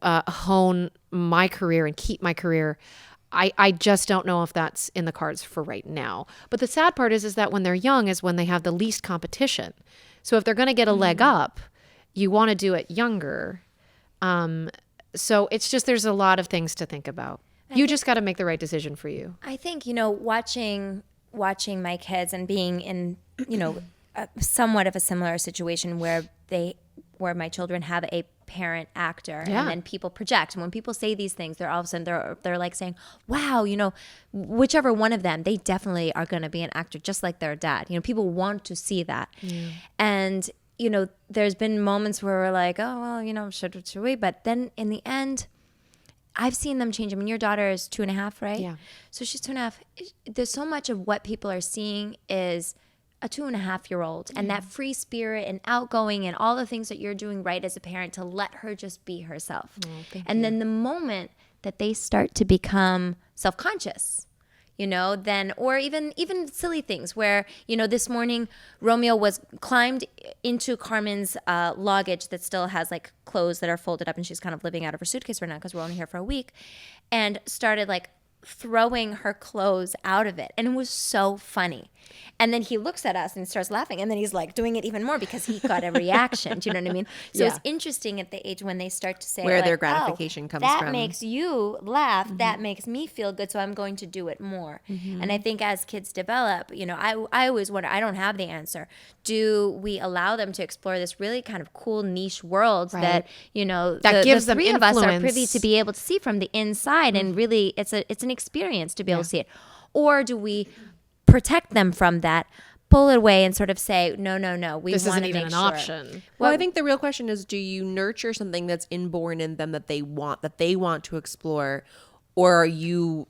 hone my career and keep my career. I just don't know if that's in the cards for right now. But the sad part is that when they're young is when they have the least competition. So if they're going to get a leg up, you want to do it younger. So it's just, there's a lot of things to think about. You just got to make the right decision for you. I think, watching my kids and being in, somewhat of a similar situation where my children have a parent actor and then people project. And when people say these things, they're all of a sudden they're like saying, wow, whichever one of them, they definitely are going to be an actor just like their dad. People want to see that. And there's been moments where we're like, oh, well, should we? But then in the end, I've seen them change. I mean, your daughter is 2.5, right? Yeah. So she's 2.5. There's so much of what people are seeing is a 2.5-year-old and that free spirit and outgoing and all the things that you're doing right as a parent to let her just be herself. And then the moment that they start to become self-conscious, then, or even silly things where, this morning Romeo climbed into Carmen's luggage that still has clothes that are folded up and she's kind of living out of her suitcase right now because we're only here for a week, and started throwing her clothes out of it. And it was so funny And then he looks at us and starts laughing. And then he's like doing it even more because he got a reaction. Do you know what I mean? So it's interesting at the age when they start to say where like, their gratification comes that from. makes you laugh. That makes me feel good. So I'm going to do it more. And I think as kids develop, you know, I always wonder, I don't have the answer. Do we allow them to explore this really kind of cool niche world that, you know, that gives the them three of us are influence. privy to be able to see from the inside, and really it's an experience to be able to see it? Or do we protect them from that, pull it away, and sort of say, no, we This want isn't to even make an sure. option. Well, I think the real question is, do you nurture something that's inborn in them that they want to explore, or are you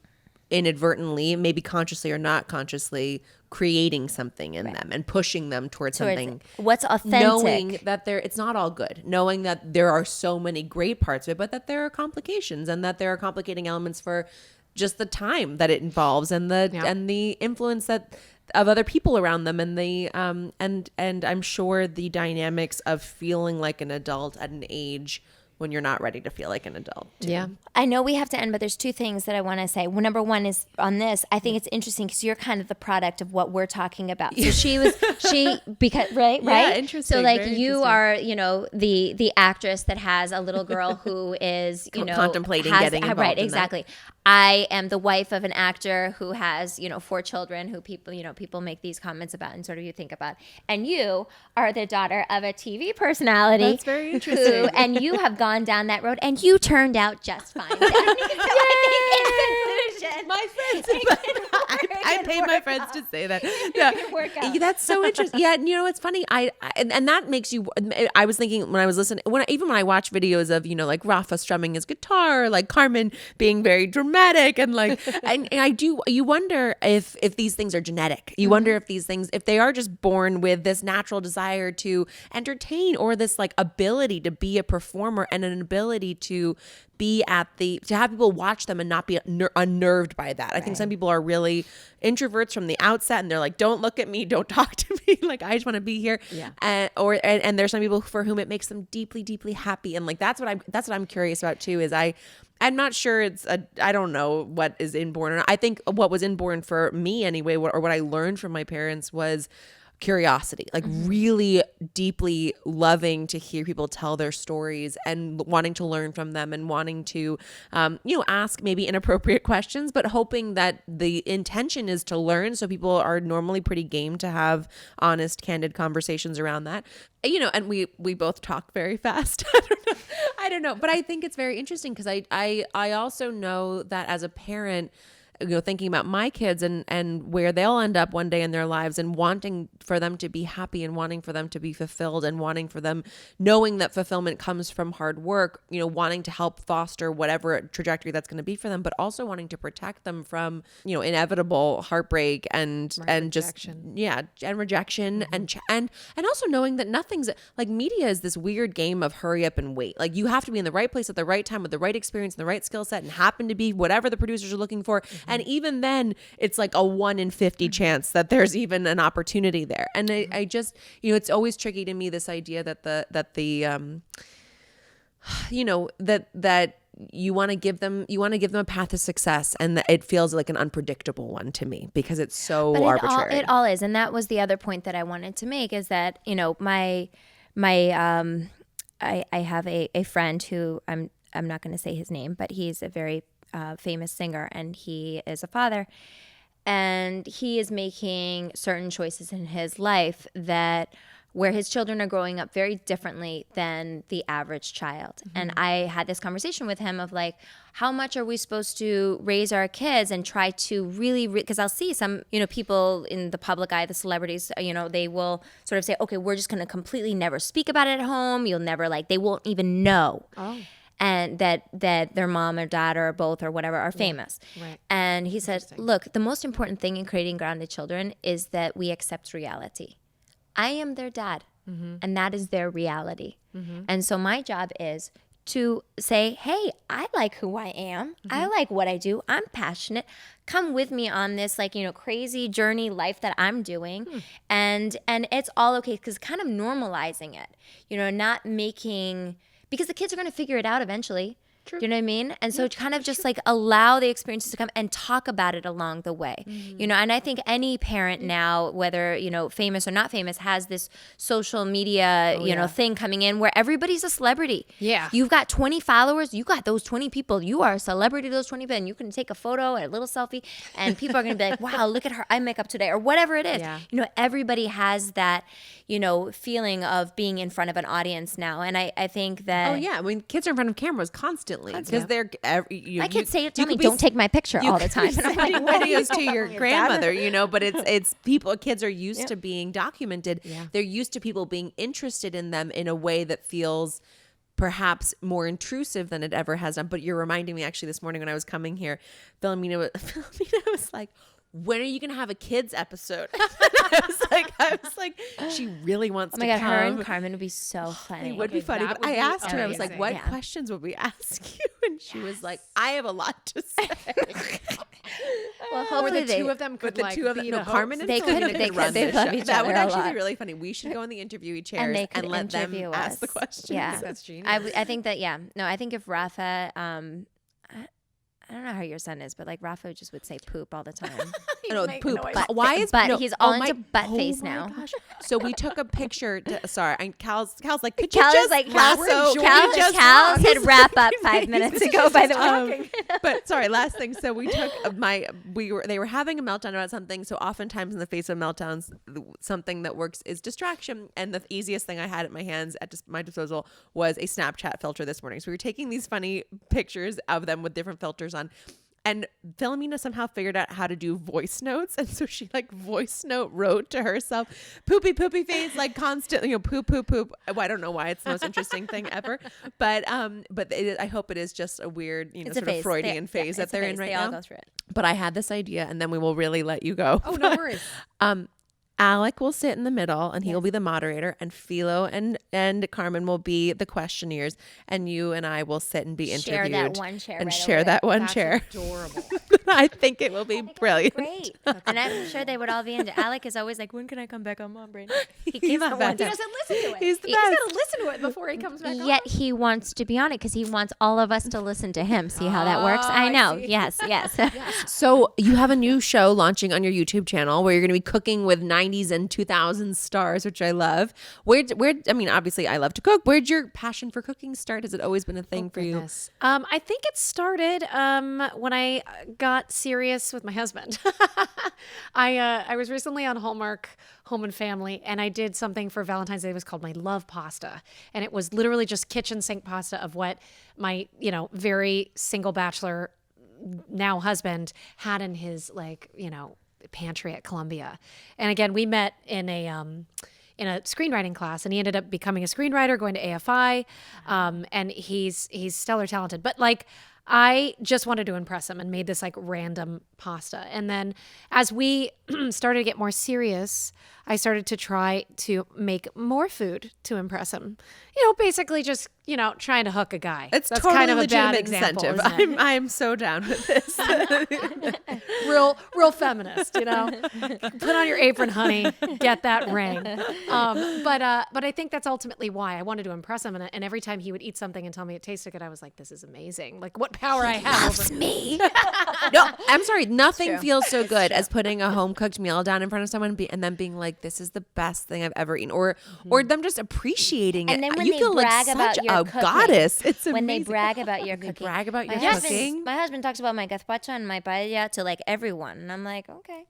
inadvertently, maybe consciously or not consciously, creating something in them and pushing them towards something What's authentic. knowing that it's not all good, knowing that there are so many great parts of it, but that there are complications, and that there are complicating elements for just the time that it involves, and the influence that of other people around them, and the and I'm sure the dynamics of feeling like an adult at an age when you're not ready to feel like an adult. Yeah. I know we have to end, but there's two things that I want to say. Well, number one is on this. I think it's interesting because you're kind of the product of what we're talking about. So because right. Yeah, interesting. So like Very you interesting. are, you know, the actress that has a little girl who is, you know, Contemplating getting involved right, in that. exactly. I am the wife of an actor who has, you know, 4 children who people make these comments about, and sort of you think about. And you are the daughter of a TV personality. That's very interesting. And you have gone down that road, and you turned out just fine. My friends, I paid my friends to say that. Yeah, that's so interesting. Yeah, you know, it's funny. And that makes you. I was thinking when I was listening, when I watch videos of, you know, like Rafa strumming his guitar, like Carmen being very dramatic, and like, and I do. You wonder if these things are genetic. You wonder if these things, if they are just born with this natural desire to entertain, or this like ability to be a performer, and an ability to be to have people watch them and not be unnerved by that. I think some people are really introverts from the outset, and they're like, don't look at me, don't talk to me, like I just want to be here. Yeah. And there's some people for whom it makes them deeply, deeply happy. And like that's what I'm curious about too, is I'm not sure I don't know what is inborn. I think what was inborn for me anyway, or what I learned from my parents, was curiosity, like really deeply loving to hear people tell their stories, and wanting to learn from them, and wanting to, ask maybe inappropriate questions, but hoping that the intention is to learn. So people are normally pretty game to have honest, candid conversations around that. You know, and we both talk very fast. I don't know. But I think it's very interesting because I also know that as a parent, you know, thinking about my kids and where they'll end up one day in their lives, and wanting for them to be happy, and wanting for them to be fulfilled, and wanting for them, knowing that fulfillment comes from hard work, you know, wanting to help foster whatever trajectory that's going to be for them, but also wanting to protect them from, you know, inevitable heartbreak and rejection. And rejection, and also knowing that nothing's like, media is this weird game of hurry up and wait. Like, you have to be in the right place at the right time with the right experience and the right skill set, and happen to be whatever the producers are looking for. And even then, it's like a 1 in 50 chance that there's even an opportunity there. And I just, you know, it's always tricky to me, this idea that you want to give them a path to success, and that it feels like an unpredictable one to me, because it's so arbitrary. It all is. And that was the other point that I wanted to make, is that, you know, I have a friend who I'm not going to say his name, but he's a very famous singer, and he is a father, and he is making certain choices in his life where his children are growing up very differently than the average child. Mm-hmm. And I had this conversation with him of like, how much are we supposed to raise our kids and try to really, because I'll see some, you know, people in the public eye, the celebrities, you know, they will sort of say, okay, we're just going to completely never speak about it at home. You'll never, like, they won't even know. Oh. And that their mom or dad or both or whatever are famous. Right. And he said, look, the most important thing in creating grounded children is that we accept reality. I am their dad, and that is their reality. Mm-hmm. And so my job is to say, hey, I like who I am. I like what I do. I'm passionate. Come with me on this, like, you know, crazy journey life that I'm doing. And it's all okay, because kind of normalizing it, you know, not making... Because the kids are going to figure it out eventually. Do you know what I mean? And so kind of just like allow the experiences to come and talk about it along the way, you know, and I think any parent now, whether, you know, famous or not famous, has this social media, you know, thing coming in where everybody's a celebrity. Yeah. You've got 20 followers. You got those 20 people. You are a celebrity to those 20 people, and you can take a photo and a little selfie, and people are going to be like, wow, look at her eye makeup today, or whatever it is. Yeah. You know, everybody has that, you know, feeling of being in front of an audience now. And I think that. Oh, yeah. I mean, kids are in front of cameras constantly because they're. My kids say it to me, don't take my picture all the time. And I'm like, videos to your grandmother, you know, but it's people, kids are used to being documented. Yeah. They're used to people being interested in them in a way that feels perhaps more intrusive than it ever has done. But you're reminding me actually this morning when I was coming here, Philomena was like, when are you going to have a kids episode? I was like, she really wants to come. Oh my God, her and Carmen would be so funny. It would be funny. But I asked her, I was like, what questions would we ask you? And she was like, I have a lot to say. Well, hopefully the two of them could like be the Carmen and they could run they this love show. each That other would a actually lot. be really funny. We should go in the interviewee chairs And they and could let them interview ask us. the questions. Yeah. That's genius. I think that, no, I think if Rafa, I don't know how your son is, but like Rafa just would say poop all the time. No, poop. But, Why is but no, he's all my- into butt oh face my now. gosh. So we took a picture. Cal's like, could Cal you is just like, lasso? Cal said wrap up 5 minutes ago, by the way. But sorry, last thing. So we took they were having a meltdown about something. So oftentimes in the face of meltdowns, something that works is distraction. And the easiest thing I had at my hands at my disposal was a Snapchat filter this morning. So we were taking these funny pictures of them with different filters on. And Philomena somehow figured out how to do voice notes. And so she like voice note wrote to herself, poopy face, like constantly, you know, poop. Well, I don't know why it's the most interesting thing ever. But I hope it is just a weird, you know, sort of Freudian phase that they're in right now. They all go through it. But I had this idea and then we will really let you go. Oh, no worries. Alec will sit in the middle and he will be the moderator, and Philo and Carmen will be the questionnaires, and you and I will sit and be interviewed. Share that one chair and right share over that there. one That's chair. adorable. I think it will be brilliant. Great. And I'm sure they would all be into. Alec is always like, when can I come back on Mom Brain? He He's came the out one best. time. He doesn't listen to it. He's the He's best. got to listen to it before he comes back on. Yet he wants to be on it because he wants all of us to listen to him. See how that works? I know. see. Yes. So you have a new show launching on your YouTube channel where you're going to be cooking with 90s and 2000s stars, which I love. Where I mean, obviously I love to cook. Where'd your passion for cooking start? Has it always been a thing for you? I think it started when I got serious with my husband. I was recently on Hallmark Home and Family, and I did something for Valentine's Day. It was called my love pasta, and it was literally just kitchen sink pasta of what my, you know, very single bachelor now husband had in his, like, you know, pantry at Columbia. And again, we met in a screenwriting class, and he ended up becoming a screenwriter, going to AFI, and he's stellar talented. But like, I just wanted to impress him and made this like random pasta. And then as we started to get more serious, I started to try to make more food to impress him. You know, basically just, you know, trying to hook a guy. It's That's totally kind of a bad legitimate example. incentive. Isn't it? I am so down with this. real feminist, you know. Put on your apron, honey. Get that ring. But I think that's ultimately why I wanted to impress him. And every time he would eat something and tell me it tasted good, I was like, "This is amazing! Like what power I have over Me. No, I'm sorry. Nothing feels so good as putting a home cooked meal down in front of someone and then being like, "This is the best thing I've ever eaten," or them just appreciating it. And then when you they feel brag like about such your a cooking, goddess. It's amazing. when they brag about your cooking. brag about your husband- cooking. My husband talks about my gazpacho and my paella to like everyone, and I'm like, okay.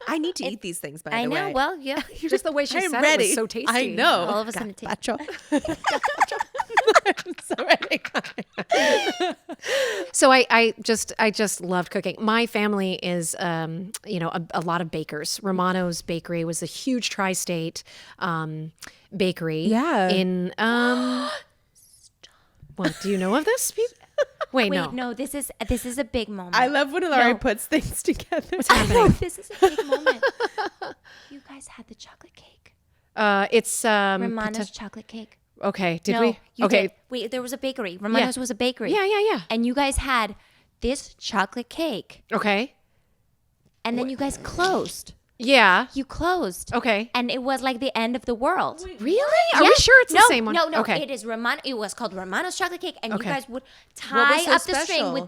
I need to eat these things. By I the know. way, Well, yeah. just the way she I'm said ready. it was so tasty. I know. All of a sudden, Gazpacho. I'm so ready. So I just loved cooking. My family is, you know, a lot of bakers. Romano's Bakery was a huge tri-state bakery. Yeah. In what, do you know of this? Wait, wait, no. this is a big moment. I love when Hilaria No. puts things together. I know this is a big moment. You guys had the chocolate cake. It's Romano's chocolate cake. okay. Did No, we? you Okay. did. Wait, there was a bakery. Romano's was a bakery. Yeah. And you guys had this chocolate cake, Okay. and then you guys closed. Yeah. You closed. Okay. And it was like the end of the world. Really? Are we sure it's the same one? No. Okay. It is Romano. It was called Romano's chocolate cake, and you Okay. guys would was tie so up the string special? with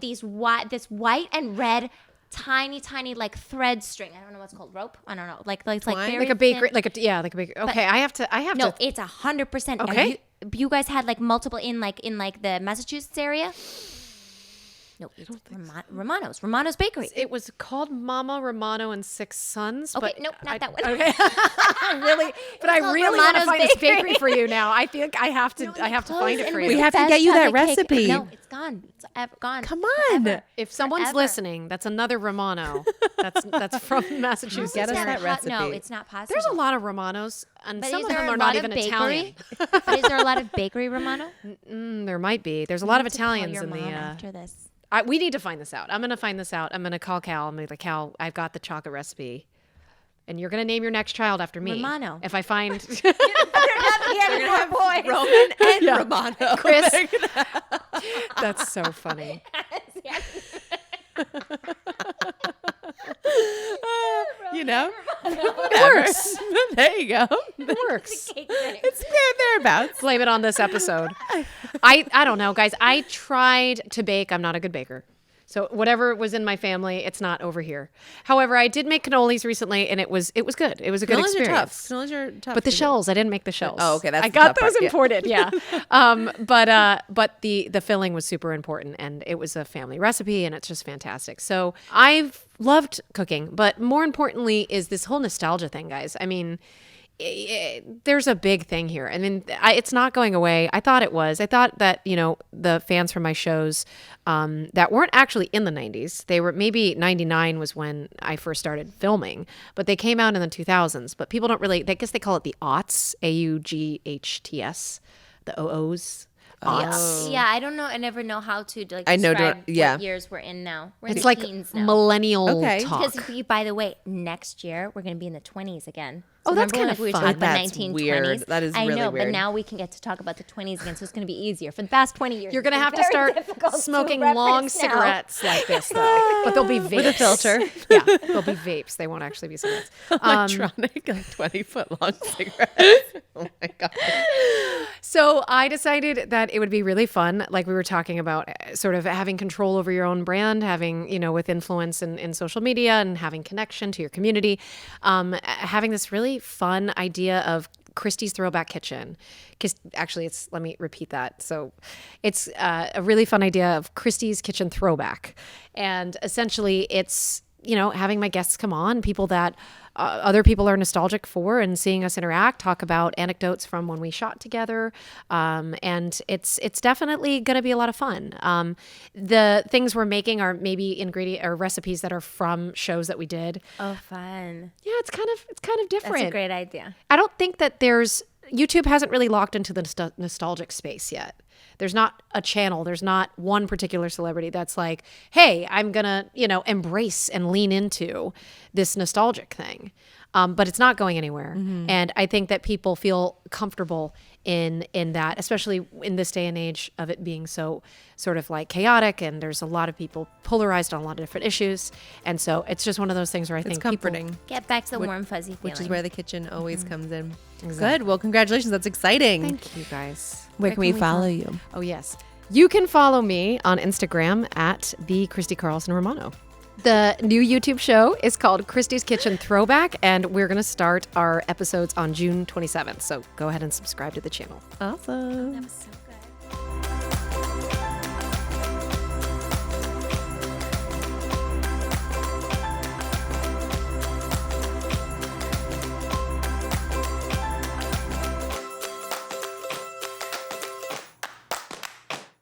this white and red tiny like thread string. I don't know what's called rope. I don't know. Like very Like a bakery, thin. like a bakery. Okay, I have No, to. it's 100%. Okay. You guys had like multiple in the Massachusetts area. No, it's Romano's Bakery. It was called Mama Romano and Six Sons. Okay, but nope, not that one. Okay. Really, but I called really want to Romano's find this Bakery. bakery for you now. I feel like I have to find it for you. We have to get you that recipe. No, it's gone. It's gone. Come on. Forever. If someone's Forever. listening, that's another Romano. That's from Massachusetts. Get us It's that not recipe. No, it's not possible. There's a lot of Romanos, and But some is of there them a are not lot even of bakery? Italian. But is there a lot of bakery Romano? There might be. There's a lot of To call Italians your in the. mom after this. We need to find this out. I'm going to find this out. I'm going to call Cal. I'm going to be like, Cal, I've got the chocolate recipe. And you're going to name your next child after me. Romano. If I find Roman and Romano. Chris. That's so funny. You know? It works. There you go. It works. It's thereabouts. Blame it on this episode. I don't know, guys. I tried to bake. I'm not a good baker. So whatever was in my family, it's not over here. However, I did make cannolis recently, and it was good. It was a good Cannolis are tough. experience. Cannolis are tough. But the to do. shells, I didn't make the shells. Oh, okay, that's I the got tough part, those yeah. imported, yeah. But the filling was super important, and it was a family recipe, and it's just fantastic. So I've loved cooking, but more importantly is this whole nostalgia thing, guys. I mean, there's a big thing here. I mean, it's not going away. I thought it was. I thought that, the fans from my shows that weren't actually in the 90s, they were maybe 99 was when I first started filming, but they came out in the 2000s. But people don't really, I guess they call it the aughts, AUGHTS, the OOs. Aughts. Yeah, I don't know. I never know how to I know, describe yeah. what years we're in now. We're in It's the like teens now. millennial Okay. talk. Because by the way, next year we're going to be in the 20s again. Oh, that's remember kinda when we were fun. talking about That's 1920s? weird. That is I really know, but weird. now we can get to talk about the 20s again, so it's going to be easier. For the past 20 years, You're going to it's have to been very start difficult to smoking long reference now. cigarettes like this, though. But they'll be vapes. With a filter. Yeah, they'll be vapes. They won't actually be cigarettes. Electronic, like 20-foot long cigarettes. Oh my God. So I decided that it would be really fun, like we were talking about, sort of having control over your own brand, having, with influence in social media and having connection to your community, having this really fun idea of Christy's Throwback Kitchen. Because actually, let me repeat that. So it's a really fun idea of Christy's Kitchen Throwback. And essentially it's, having my guests come on, people that other people are nostalgic for, and seeing us interact, talk about anecdotes from when we shot together. And it's definitely going to be a lot of fun. The things we're making are maybe ingredient or recipes that are from shows that we did. Oh, fun. Yeah, it's kind of different. That's a great idea. I don't think that YouTube hasn't really locked into the nostalgic space yet. There's not a channel. There's not one particular celebrity that's like, hey, I'm going to, embrace and lean into this nostalgic thing. But it's not going anywhere. Mm-hmm. And I think that people feel comfortable in that, especially in this day and age of it being so sort of like chaotic, and there's a lot of people polarized on a lot of different issues. And so it's just one of those things where I think comforting. Get back to the warm, fuzzy feeling. Which is where the kitchen always comes in. Exactly. Good. Well, congratulations. That's exciting. Thank you, guys. Where can we follow you? Oh, yes. You can follow me on Instagram at the Christy Carlson Romano. The new YouTube show is called Christy's Kitchen Throwback, and we're going to start our episodes on June 27th. So go ahead and subscribe to the channel. Awesome. That was so